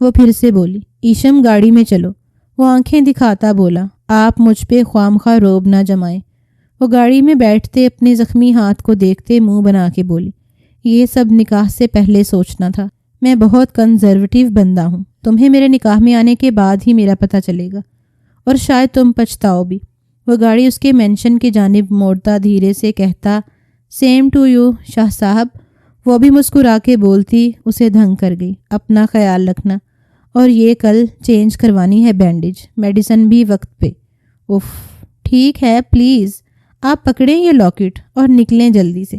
وہ پھر سے بولی۔ ایشم گاڑی میں چلو۔ وہ آنکھیں دکھاتا بولا۔ آپ مجھ پہ خواہ روب نہ جمائیں۔ وہ گاڑی میں بیٹھتے اپنے زخمی ہاتھ کو دیکھتے منہ بنا کے بولی، یہ سب نکاح سے پہلے سوچنا تھا۔ میں بہت کنزرویٹو بندہ ہوں، تمہیں میرے نکاح میں آنے کے بعد ہی میرا پتہ چلے گا، اور شاید تم پچھتاؤ بھی۔ وہ گاڑی اس کے مینشن کی جانب موڑتا دھیرے سے کہتا، سیم ٹو یو شاہ صاحب۔ وہ بھی مسکرا کے بولتی اسے دھنگ کر گئی، اپنا خیال رکھنا، اور یہ کل چینج کروانی ہے بینڈیج، میڈیسن بھی وقت پہ۔ اف، ٹھیک ہے پلیز، آپ پکڑیں یہ لاکٹ اور نکلیں جلدی سے۔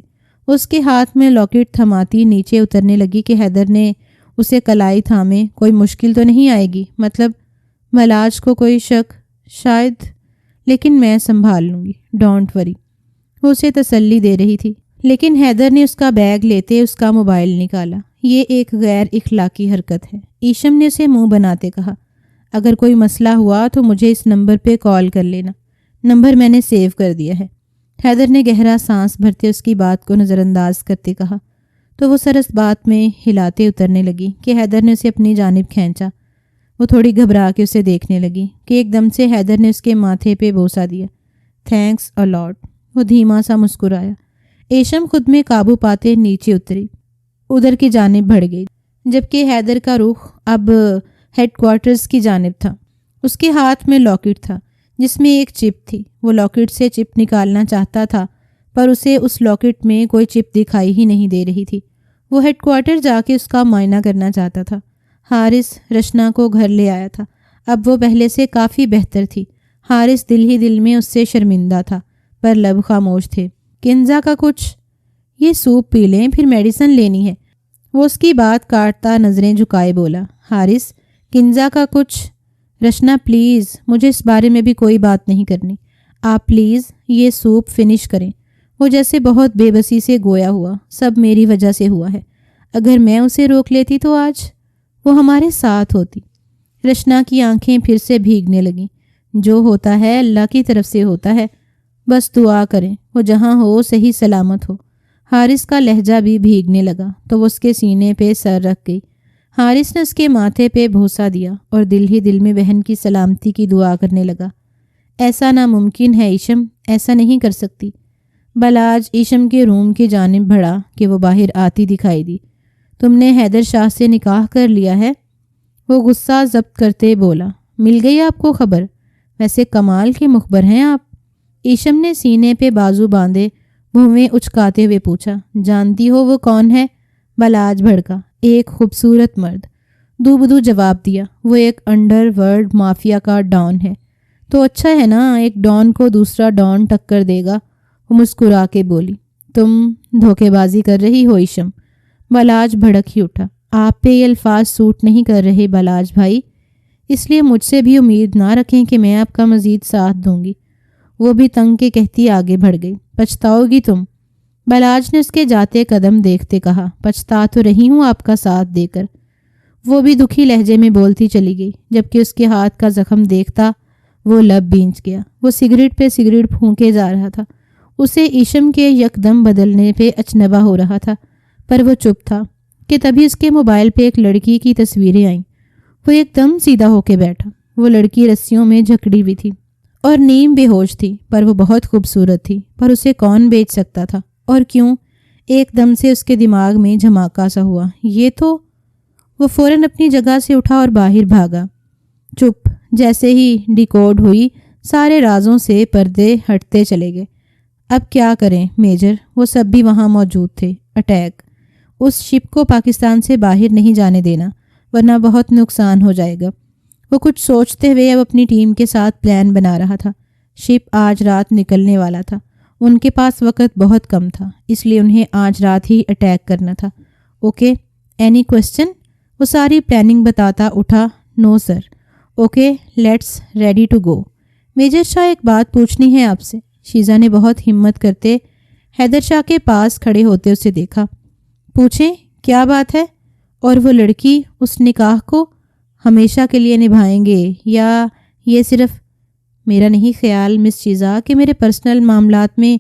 اس کے ہاتھ میں لاکٹ تھماتی نیچے اترنے لگی کہ حیدر نے اسے کلائی تھامے۔ کوئی مشکل تو نہیں آئے گی؟ مطلب ملاج کو کوئی شک؟ شاید، لیکن میں سنبھال لوں گی، ڈونٹ وری۔ وہ اسے تسلی دے رہی تھی، لیکن حیدر نے اس کا بیگ لیتے اس کا موبائل نکالا۔ یہ ایک غیر اخلاقی حرکت ہے، ایشم نے اسے منہ بناتے کہا۔ اگر کوئی مسئلہ ہوا تو مجھے اس نمبر پہ کال کر لینا، نمبر میں نے سیو کر دیا ہے۔ حیدر نے گہرا سانس بھرتے اس کی بات کو نظر انداز کرتے کہا، تو وہ سرس بات میں ہلاتے اترنے لگی کہ حیدر نے اسے اپنی جانب کھینچا۔ وہ تھوڑی گھبرا کے اسے دیکھنے لگی کہ ایک دم سے حیدر نے اس کے ماتھے پہ بوسہ دیا۔ تھینکس اے لاٹ۔ وہ دھیما سا مسکرایا۔ ایشم خود میں قابو پاتے نیچے اتری، ادھر کی جانب بڑھ گئی، جبکہ حیدر کا رخ اب ہیڈ کوارٹرز کی جانب تھا۔ اس کے ہاتھ میں لاکٹ تھا جس میں ایک چپ تھی۔ وہ لاکٹ سے چپ نکالنا چاہتا تھا، پر اسے اس لاکٹ میں کوئی چپ دکھائی ہی نہیں دے رہی تھی۔ وہ ہیڈ کوارٹر جا کے اس کا معائنہ کرنا چاہتا تھا۔ حارث رشنا کو گھر لے آیا تھا، اب وہ پہلے سے کافی بہتر تھی۔ حارث دل ہی دل میں اس سے شرمندہ تھا، پر لب خاموش تھے۔ کنزا کا کچھ؟ یہ سوپ پی لیں، پھر میڈیسن لینی ہے۔ وہ اس کی بات کاٹتا نظریں جھکائے بولا۔ حارث، کنزا کا کچھ؟ رشنا پلیز، مجھے اس بارے میں بھی کوئی بات نہیں کرنی، آپ پلیز یہ سوپ فنش کریں۔ وہ جیسے بہت بے بسی سے گویا ہوا، سب میری وجہ سے ہوا ہے، اگر میں اسے روک لیتی تو آج وہ ہمارے ساتھ ہوتی۔ رشنا کی آنکھیں پھر سے بھیگنے لگیں۔ جو ہوتا ہے اللہ کی طرف سے ہوتا ہے، بس دعا کریں وہ جہاں ہو صحیح سلامت ہو۔ حارث کا لہجہ بھی بھیگنے لگا تو وہ اس کے سینے پہ سر رکھ گئی۔ حارث نے اس کے ماتھے پہ بوسہ دیا اور دل ہی دل میں بہن کی سلامتی کی دعا کرنے لگا۔ ایسا ناممکن ہے ایشم، ایسا نہیں کر سکتی۔ بلاج ایشم کے روم کی جانب بڑھا کہ وہ باہر آتی دکھائی دی۔ تم نے حیدر شاہ سے نکاح کر لیا ہے؟ وہ غصہ ضبط کرتے بولا۔ مل گئی آپ کو خبر؟ ویسے کمال کے مخبر ہیں آپ۔ ایشم نے سینے پہ بازو باندھے بھویں اچکاتے ہوئے پوچھا۔ جانتی ہو وہ کون ہے؟ بلاج بھڑکا۔ ایک خوبصورت مرد۔ دو بدو جواب دیا۔ وہ ایک انڈر ورلڈ مافیا کا ڈان ہے۔ تو اچھا ہے نا، ایک ڈان کو دوسرا ڈان ٹکر دے گا۔ وہ مسکرا کے بولی۔ تم دھوکے بازی کر رہی ہو ایشم۔ بلاج بھڑک ہی اٹھا۔ آپ پہ یہ الفاظ سوٹ نہیں کر رہے بلاج بھائی، اس لیے مجھ سے بھی امید نہ رکھیں کہ میں آپ کا مزید ساتھ دوں گی۔ وہ بھی تنگ کے کہتی آگے بڑھ گئی۔ پچھتاؤ گی تم؟ بلاج نے اس کے جاتے قدم دیکھتے کہا۔ پچھتا تو رہی ہوں آپ کا ساتھ دے کر۔ وہ بھی دکھی لہجے میں بولتی چلی گئی، جبکہ اس کے ہاتھ کا زخم دیکھتا وہ لب بھینچ گیا۔ وہ سگریٹ پہ سگریٹ پھونکے جا رہا تھا۔ اسے ایشم کے یکدم بدلنے پہ اچنبا ہو رہا تھا، پر وہ چپ تھا کہ تبھی اس کے موبائل پہ ایک لڑکی کی تصویریں آئیں۔ وہ ایک دم سیدھا ہو کے بیٹھا۔ وہ لڑکی رسیوں میں جھکڑی ہوئی تھی اور نیم بے ہوش تھی، پر وہ بہت خوبصورت تھی۔ پر اسے کون بیچ سکتا تھا اور کیوں؟ ایک دم سے اس کے دماغ میں جھماکا سا ہوا۔ یہ تو… وہ فوراً اپنی جگہ سے اٹھا اور باہر بھاگا۔ چپ جیسے ہی ڈیکوڈ ہوئی، سارے رازوں سے پردے ہٹتے چلے گئے۔ اب کیا کریں میجر؟ وہ سب بھی وہاں موجود تھے۔ اٹیک۔ اس شپ کو پاکستان سے باہر نہیں جانے دینا، ورنہ بہت نقصان ہو جائے گا۔ وہ کچھ سوچتے ہوئے اب اپنی ٹیم کے ساتھ پلان بنا رہا تھا۔ شپ آج رات نکلنے والا تھا۔ ان کے پاس وقت بہت کم تھا، اس لیے انہیں آج رات ہی اٹیک کرنا تھا۔ Okay, any question? وہ ساری پلاننگ بتاتا اٹھا۔ No sir. Okay, let's ready to go. Major Shah ایک بات پوچھنی ہے آپ سے۔ شیزا نے بہت ہمت کرتے حیدر شاہ کے پاس کھڑے ہوتے اسے دیکھا۔ پوچھیں، کیا بات ہے؟ اور وہ لڑکی، اس نکاح کو ہمیشہ کے لیے نبھائیں گے یا یہ صرف… میرا نہیں خیال مس شیزا کہ میرے پرسنل معاملات میں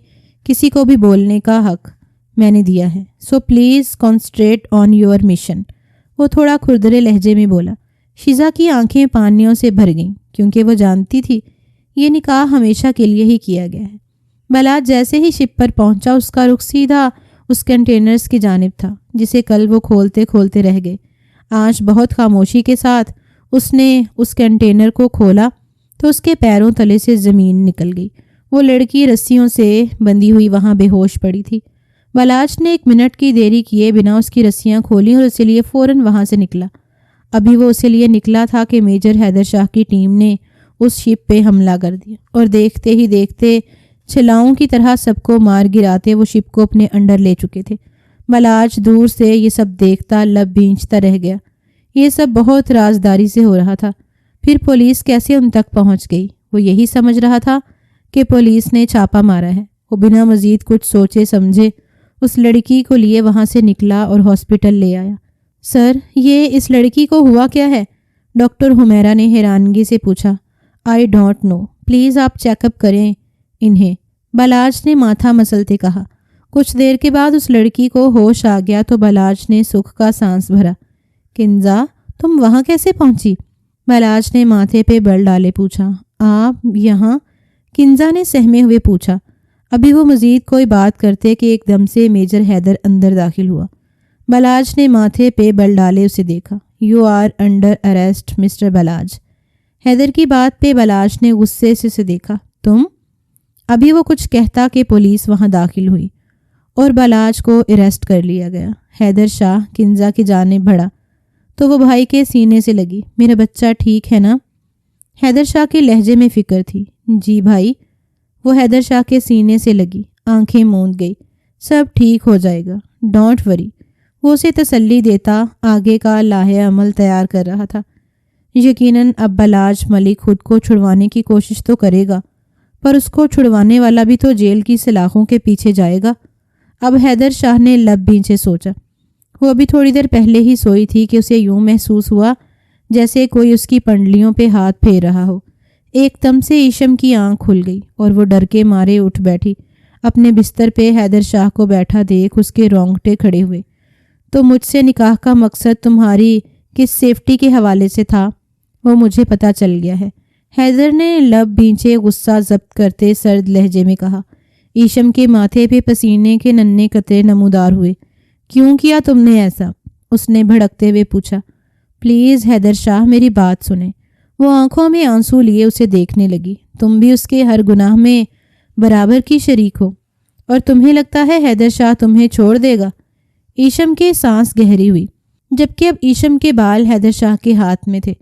کسی کو بھی بولنے کا حق میں نے دیا ہے، so please concentrate on your mission. وہ تھوڑا کھردرے لہجے میں بولا۔ شیزا کی آنکھیں پانیوں سے بھر گئیں، کیونکہ وہ جانتی تھی یہ نکاح ہمیشہ کے لیے ہی کیا گیا ہے۔ بلاج جیسے ہی شپ پر پہنچا، اس کا رخ سیدھا اس کنٹینرز کی جانب تھا جسے کل وہ کھولتے کھولتے رہ گئے۔ آج بہت خاموشی کے ساتھ اس نے اس کنٹینر کو کھولا تو اس کے پیروں تلے سے زمین نکل گئی۔ وہ لڑکی رسیوں سے بندھی ہوئی وہاں بے ہوش پڑی تھی۔ بلاج نے 1 منٹ کی دیری کیے بنا اس کی رسیاں کھولیں اور اسے لیے فوراً وہاں سے نکلا۔ ابھی وہ اسے لیے نکلا تھا کہ میجر حیدر شاہ کی ٹیم نے اس شپ پہ حملہ کر دیا اور دیکھتے ہی دیکھتے چھلاؤں کی طرح سب کو مار گراتے وہ شپ کو اپنے انڈر لے چکے تھے۔ بلاج دور سے یہ سب دیکھتا لب بھینچتا رہ گیا۔ یہ سب بہت رازداری سے ہو رہا تھا۔ پھر پولیس کیسے ان تک پہنچ گئی؟ وہ یہی سمجھ رہا تھا کہ پولیس نے چھاپا مارا ہے۔ وہ بنا مزید کچھ سوچے سمجھے اس لڑکی کو لیے وہاں سے نکلا اور ہاسپٹل لے آیا۔ سر، یہ اس لڑکی کو ہوا کیا ہے؟ ڈاکٹر حمیرہ نے حیرانگی سے پوچھا۔ آئی ڈونٹ نو، پلیز آپ چیک اپ کریں انہیں، بلاج نے ماتھا مسلتے کہا۔ کچھ دیر کے بعد اس لڑکی کو ہوش آ گیا تو بلاج نے سکھ کا سانس بھرا۔ کنزا، تم وہاں کیسے پہنچی؟ بلاج نے ماتھے پہ بل ڈالے پوچھا۔ آپ یہاں؟ کنزا نے سہمے ہوئے پوچھا۔ ابھی وہ مزید کوئی بات کرتے کہ ایک دم سے میجر حیدر اندر داخل ہوا۔ بلاج نے ماتھے پہ بل ڈالے اسے دیکھا۔ You are under arrest mister Balaj. Haider کی بات پہ بلاج نے غصے سے اسے دیکھا۔ تم؟ ابھی وہ کچھ کہتا کہ پولیس وہاں داخل ہوئی اور بلاج کو اریسٹ کر لیا گیا۔ حیدر شاہ کنزا کی جانب بڑھا تو وہ بھائی کے سینے سے لگی۔ میرا بچہ ٹھیک ہے نا؟ حیدر شاہ کے لہجے میں فکر تھی۔ جی بھائی۔ وہ حیدر شاہ کے سینے سے لگی، آنکھیں موند گئی۔ سب ٹھیک ہو جائے گا، ڈونٹ وری۔ وہ اسے تسلی دیتا آگے کا لاہے عمل تیار کر رہا تھا۔ یقیناً اب بلاج ملک خود کو چھڑوانے کی کوشش تو کرے گا، پر اس کو چھڑوانے والا بھی تو جیل کی سلاخوں کے پیچھے جائے گا۔ اب حیدر شاہ نے لب بھینچے سوچا۔ وہ ابھی تھوڑی دیر پہلے ہی سوئی تھی کہ اسے یوں محسوس ہوا جیسے کوئی اس کی پنڈلیوں پہ ہاتھ پھیر رہا ہو۔ ایک دم سے ایشم کی آنکھ کھل گئی اور وہ ڈر کے مارے اٹھ بیٹھی۔ اپنے بستر پہ حیدر شاہ کو بیٹھا دیکھ اس کے رونگٹے کھڑے ہوئے۔ تو مجھ سے نکاح کا مقصد تمہاری کس سیفٹی کے حوالے سے تھا؟ وہ مجھے پتہ چل گیا ہے، حیدر نے لب بھینچے غصہ ضبط کرتے سرد لہجے میں کہا۔ ایشم کے ماتھے پہ پسینے کے ننھے قطرے نمودار ہوئے۔ کیوں کیا تم نے ایسا؟ اس نے بھڑکتے ہوئے پوچھا۔ پلیز حیدر شاہ میری بات سنیں۔ وہ آنکھوں میں آنسو لیے اسے دیکھنے لگی۔ تم بھی اس کے ہر گناہ میں برابر کی شریک ہو، اور تمہیں لگتا ہے حیدر شاہ تمہیں چھوڑ دے گا؟ ایشم کی سانس گہری ہوئی، جبکہ اب ایشم کے بال حیدر شاہ کے ہاتھ میں تھے۔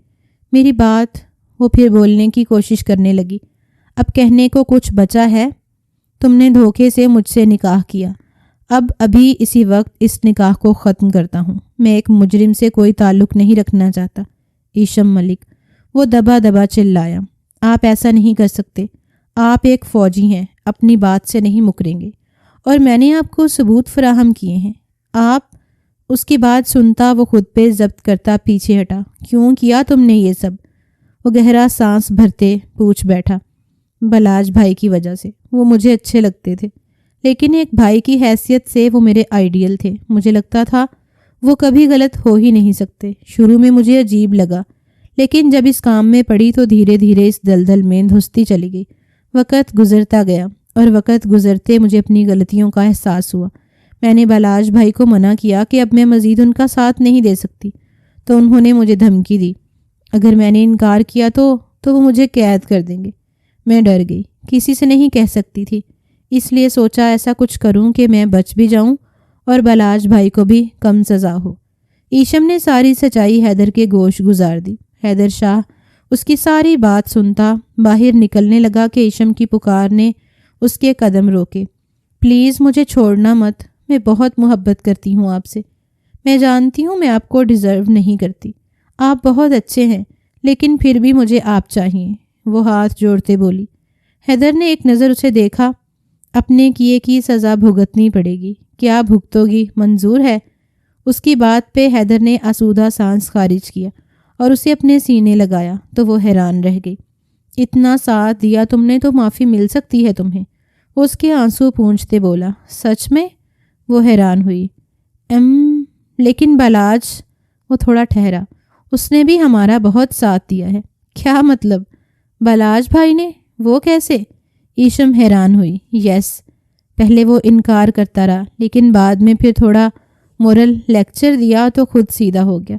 میری بات، وہ پھر بولنے کی کوشش کرنے لگی۔ اب کہنے کو کچھ بچا ہے؟ تم نے دھوکے سے مجھ سے نکاح کیا۔ اب ابھی اسی وقت اس نکاح کو ختم کرتا ہوں۔ میں ایک مجرم سے کوئی تعلق نہیں رکھنا چاہتا۔ ایشم ملک، وہ دبا دبا چلایا، آپ ایسا نہیں کر سکتے۔ آپ ایک فوجی ہیں، اپنی بات سے نہیں مکریں گے، اور میں نے آپ کو ثبوت فراہم کیے ہیں۔ آپ، اس کی بات سنتا وہ خود پہ ضبط کرتا پیچھے ہٹا۔ کیوں کیا تم نے یہ سب؟ وہ گہرا سانس بھرتے پوچھ بیٹھا۔ بلاج بھائی کی وجہ سے۔ وہ مجھے اچھے لگتے تھے، لیکن ایک بھائی کی حیثیت سے وہ میرے آئیڈیل تھے۔ مجھے لگتا تھا وہ کبھی غلط ہو ہی نہیں سکتے۔ شروع میں مجھے عجیب لگا، لیکن جب اس کام میں پڑی تو دھیرے دھیرے اس دلدل میں دھستی چلی گئی۔ وقت گزرتا گیا، اور وقت گزرتے مجھے اپنی غلطیوں کا احساس ہوا۔ میں نے بلاج بھائی کو منع کیا کہ اب میں مزید ان کا ساتھ نہیں دے سکتی، تو انہوں نے مجھے دھمکی دی۔ اگر میں نے انکار کیا تو وہ مجھے قید کر دیں گے۔ میں ڈر گئی، کسی سے نہیں کہہ سکتی تھی، اس لیے سوچا ایسا کچھ کروں کہ میں بچ بھی جاؤں اور بلاج بھائی کو بھی کم سزا ہو۔ ایشم نے ساری سچائی حیدر کے گوش گزار دی۔ حیدر شاہ اس کی ساری بات سنتا باہر نکلنے لگا کہ ایشم کی پکار نے اس کے قدم روکے۔ پلیز مجھے چھوڑنا مت، میں بہت محبت کرتی ہوں آپ سے۔ میں جانتی ہوں میں آپ کو ڈیزرو نہیں کرتی، آپ بہت اچھے ہیں، لیکن پھر بھی مجھے آپ چاہیے، وہ ہاتھ جوڑتے بولی۔ حیدر نے ایک نظر اسے دیکھا۔ اپنے کیے کی سزا بھگتنی پڑے گی، کیا بھگتو گی؟ منظور ہے؟ اس کی بات پہ حیدر نے آسودہ سانس خارج کیا اور اسے اپنے سینے لگایا تو وہ حیران رہ گئی۔ اتنا ساتھ دیا تم نے تو معافی مل سکتی ہے تمہیں، اس کے آنسو پونچھتے بولا۔ سچ میں؟ وہ حیران ہوئی۔ لیکن بلاج، وہ تھوڑا ٹھہرا، اس نے بھی ہمارا بہت ساتھ دیا ہے۔ کیا مطلب؟ بلاج بھائی نے؟ وہ کیسے؟ ایشم حیران ہوئی۔ یس، پہلے وہ انکار کرتا رہا، لیکن بعد میں پھر تھوڑا مورل لیکچر دیا تو خود سیدھا ہو گیا۔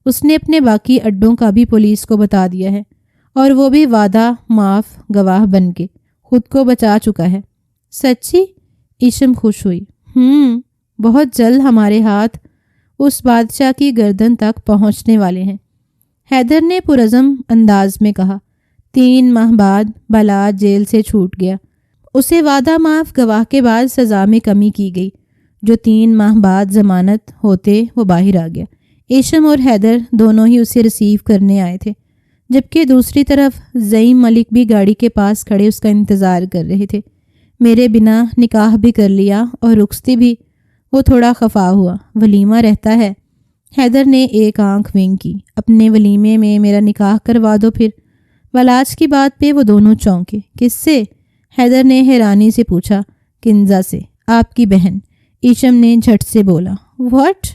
اس نے اپنے باقی اڈوں کا بھی پولیس کو بتا دیا ہے، اور وہ بھی وعدہ معاف گواہ بن کے خود کو بچا چکا ہے۔ سچی؟ ایشم خوش ہوئی۔ بہت جلد ہمارے ہاتھ اس بادشاہ کی گردن تک پہنچنے والے ہیں، حیدر نے پرعزم انداز میں کہا۔ 3 ماہ بعد بلاج جیل سے چھوٹ گیا۔ اسے وعدہ معاف گواہ کے بعد سزا میں کمی کی گئی، جو 3 ماہ بعد ضمانت ہوتے وہ باہر آ گیا۔ ایشم اور حیدر دونوں ہی اسے ریسیو کرنے آئے تھے، جبکہ دوسری طرف زعیم ملک بھی گاڑی کے پاس کھڑے اس کا انتظار کر رہے تھے۔ میرے بنا نکاح بھی کر لیا اور رخصتی بھی، وہ تھوڑا خفا ہوا۔ ولیمہ رہتا ہے؟ حیدر نے ایک آنکھ ونک کی۔ اپنے ولیمے میں میرا نکاح کروا دو پھر۔ بلاج کی بات پہ وہ دونوں چونکے۔ کس سے؟ حیدر نے حیرانی سے پوچھا۔ کنزا سے، آپ کی بہن، ایشم نے جھٹ سے بولا۔ واٹ؟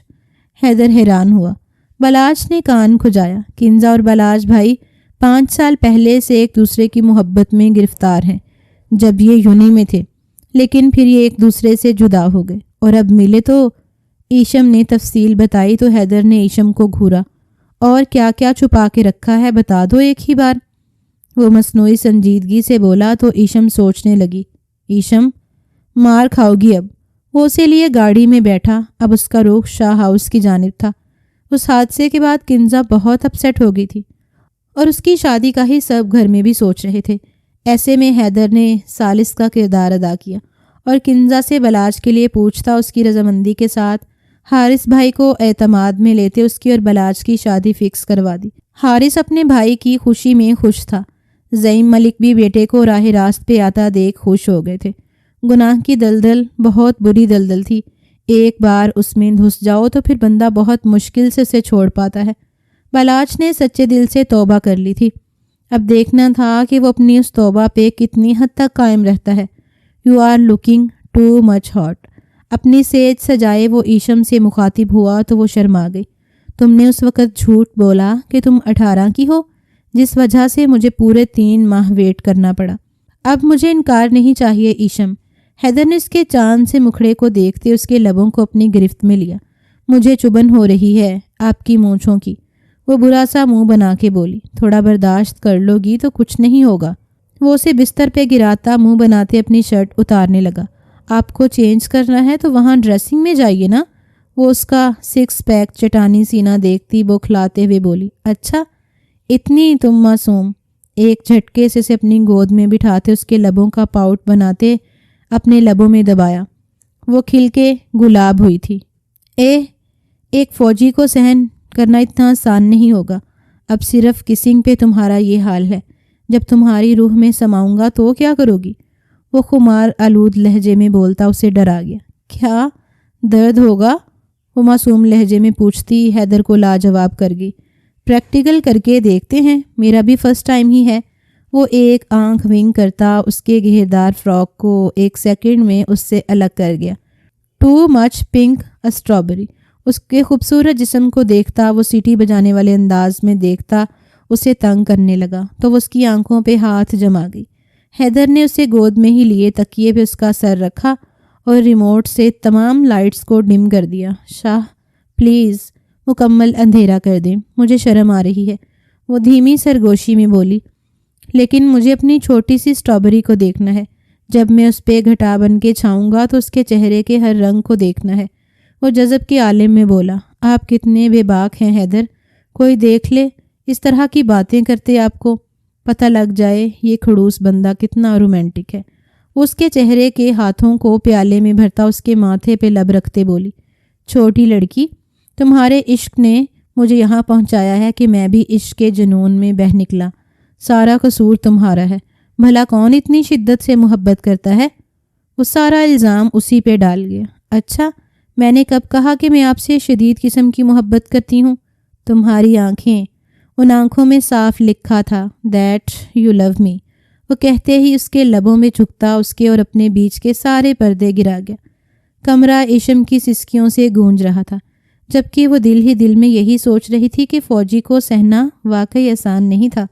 حیدر حیران ہوا۔ بلاج نے کان کھجایا۔ کنزا اور بلاج بھائی 5 سال پہلے سے ایک دوسرے کی محبت میں گرفتار ہیں، جب یہ یونی میں تھے، لیکن پھر یہ ایک دوسرے سے جدا ہو گئے اور اب ملے تو ایشم نے تفصیل بتائی تو حیدر نے ایشم کو گھورا۔ اور کیا کیا چھپا کے رکھا ہے بتا دو ایک ہی بار، وہ مصنوعی سنجیدگی سے بولا تو ایشم سوچنے لگی۔ ایشم، مار کھاؤ گی اب۔ وہ اسے لیے گاڑی میں بیٹھا۔ اب اس کا رخ شاہ ہاؤس کی جانب تھا۔ اس حادثے کے بعد کنزا بہت اپسیٹ ہو گئی تھی، اور اس کی شادی کا ہی سب گھر میں بھی سوچ رہے تھے۔ ایسے میں حیدر نے ثالث کا کردار ادا کیا اور کنزا سے بلاج کے لیے پوچھتا اس کی رضامندی کے ساتھ حارث بھائی کو اعتماد میں لیتے اس کی اور بلاج کی شادی فکس کروا دی۔ حارث اپنے بھائی کی خوشی میں خوش تھا۔ زعیم ملک بھی بیٹے کو راہ راست پہ آتا دیکھ خوش ہو گئے تھے۔ گناہ کی دلدل بہت بری دلدل تھی، ایک بار اس میں دھس جاؤ تو پھر بندہ بہت مشکل سے اسے چھوڑ پاتا ہے۔ بلاج نے سچے دل سے توبہ کر لی تھی، اب دیکھنا تھا کہ وہ اپنی اس توبہ پہ کتنی حد تک قائم رہتا ہے۔ You are looking too much hot. اپنی سیج سجائے وہ ایشم سے مخاطب ہوا تو وہ شرما گئی۔ تم نے اس وقت جھوٹ بولا کہ تم 18 کی ہو، جس وجہ سے مجھے پورے 3 ماہ ویٹ کرنا پڑا۔ اب مجھے انکار نہیں چاہیے ایشم۔ حیدر نے اس کے چاند سے مکھڑے کو دیکھتے اس کے لبوں کو اپنی گرفت میں لیا۔ مجھے چبھن ہو رہی ہے آپ کی مونچھوں کی۔ وہ برا سا منہ بنا کے بولی، تھوڑا برداشت کر لو گی تو کچھ نہیں ہوگا۔ وہ اسے بستر پہ گراتا منہ بناتے اپنی شرٹ اتارنے لگا۔ آپ کو چینج کرنا ہے تو وہاں ڈریسنگ میں جائیے نا۔ وہ اس کا 6 پیک چٹانی سینہ دیکھتی بوکھلاتے ہوئے بولی، اچھا اتنی تم معصوم۔ ایک جھٹکے سے اسے اپنی گود میں بٹھاتے اس کے لبوں کا پاؤٹ بناتے اپنے لبوں میں دبایا۔ وہ کھل کے گلاب ہوئی تھی۔ ایک فوجی کو سہن کرنا اتنا آسان نہیں ہوگا۔ اب صرف کسنگ پہ تمہارا یہ حال ہے۔ جب تمہاری روح میں سماؤں گا تو کیا کرو گی؟ وہ خمار آلود لہجے میں بولتا اسے ڈرا گیا۔ کیا درد ہوگا؟ وہ معصوم لہجے میں پوچھتی حیدر کو لاجواب کر گئی۔ پریکٹیکل کر کے دیکھتے ہیں، میرا بھی فرسٹ ٹائم ہی ہے۔ وہ ایک آنکھ ونگ کرتا اس کے گھیردار فراک کو 1 سیکنڈ میں اس سے الگ کر گیا۔ Too much pink strawberry. اس کے خوبصورت جسم کو دیکھتا وہ سیٹی بجانے والے انداز میں دیکھتا اسے تنگ کرنے لگا تو وہ اس کی آنکھوں پہ ہاتھ جما گئی۔ حیدر نے اسے گود میں ہی لیے تکیے پہ اس کا سر رکھا اور ریموٹ سے تمام لائٹس کو ڈم کر دیا۔ شاہ پلیز مکمل اندھیرا کر دیں، مجھے شرم آ رہی ہے۔ وہ دھیمی سرگوشی میں بولی، لیکن مجھے اپنی چھوٹی سی اسٹرابری کو دیکھنا ہے۔ جب میں اس پہ گھٹا بن کے چھاؤں گا تو اس کے چہرے کے ہر رنگ کو دیکھنا ہے۔ وہ جذب کے عالم میں بولا، آپ کتنے بے باک ہیں حیدر، کوئی دیکھ لے اس طرح کی باتیں کرتے آپ کو پتہ لگ جائے یہ کھڑوس بندہ کتنا رومانٹک ہے۔ وہ اس کے چہرے کے ہاتھوں کو پیالے میں بھرتا اس کے ماتھے پہ لب رکھتے بولی، چھوٹی لڑکی، تمہارے عشق نے مجھے یہاں پہنچایا ہے کہ میں بھی عشق کے جنون میں بہہ نکلا۔ سارا قصور تمہارا ہے، بھلا کون اتنی شدت سے محبت کرتا ہے؟ وہ سارا الزام اسی پہ ڈال گیا۔ اچھا میں نے کب کہا کہ میں آپ سے شدید قسم کی محبت کرتی ہوں؟ تمہاری آنکھیں، ان آنکھوں میں صاف لکھا تھا دیٹ یو لو می۔ وہ کہتے ہی اس کے لبوں میں جھکتا اس کے اور اپنے بیچ کے سارے پردے گرا گیا۔ کمرہ ایشم کی سسکیوں سے گونج رہا تھا، جبکہ وہ دل ہی دل میں یہی سوچ رہی تھی کہ فوجی کو سہنا واقعی آسان نہیں تھا۔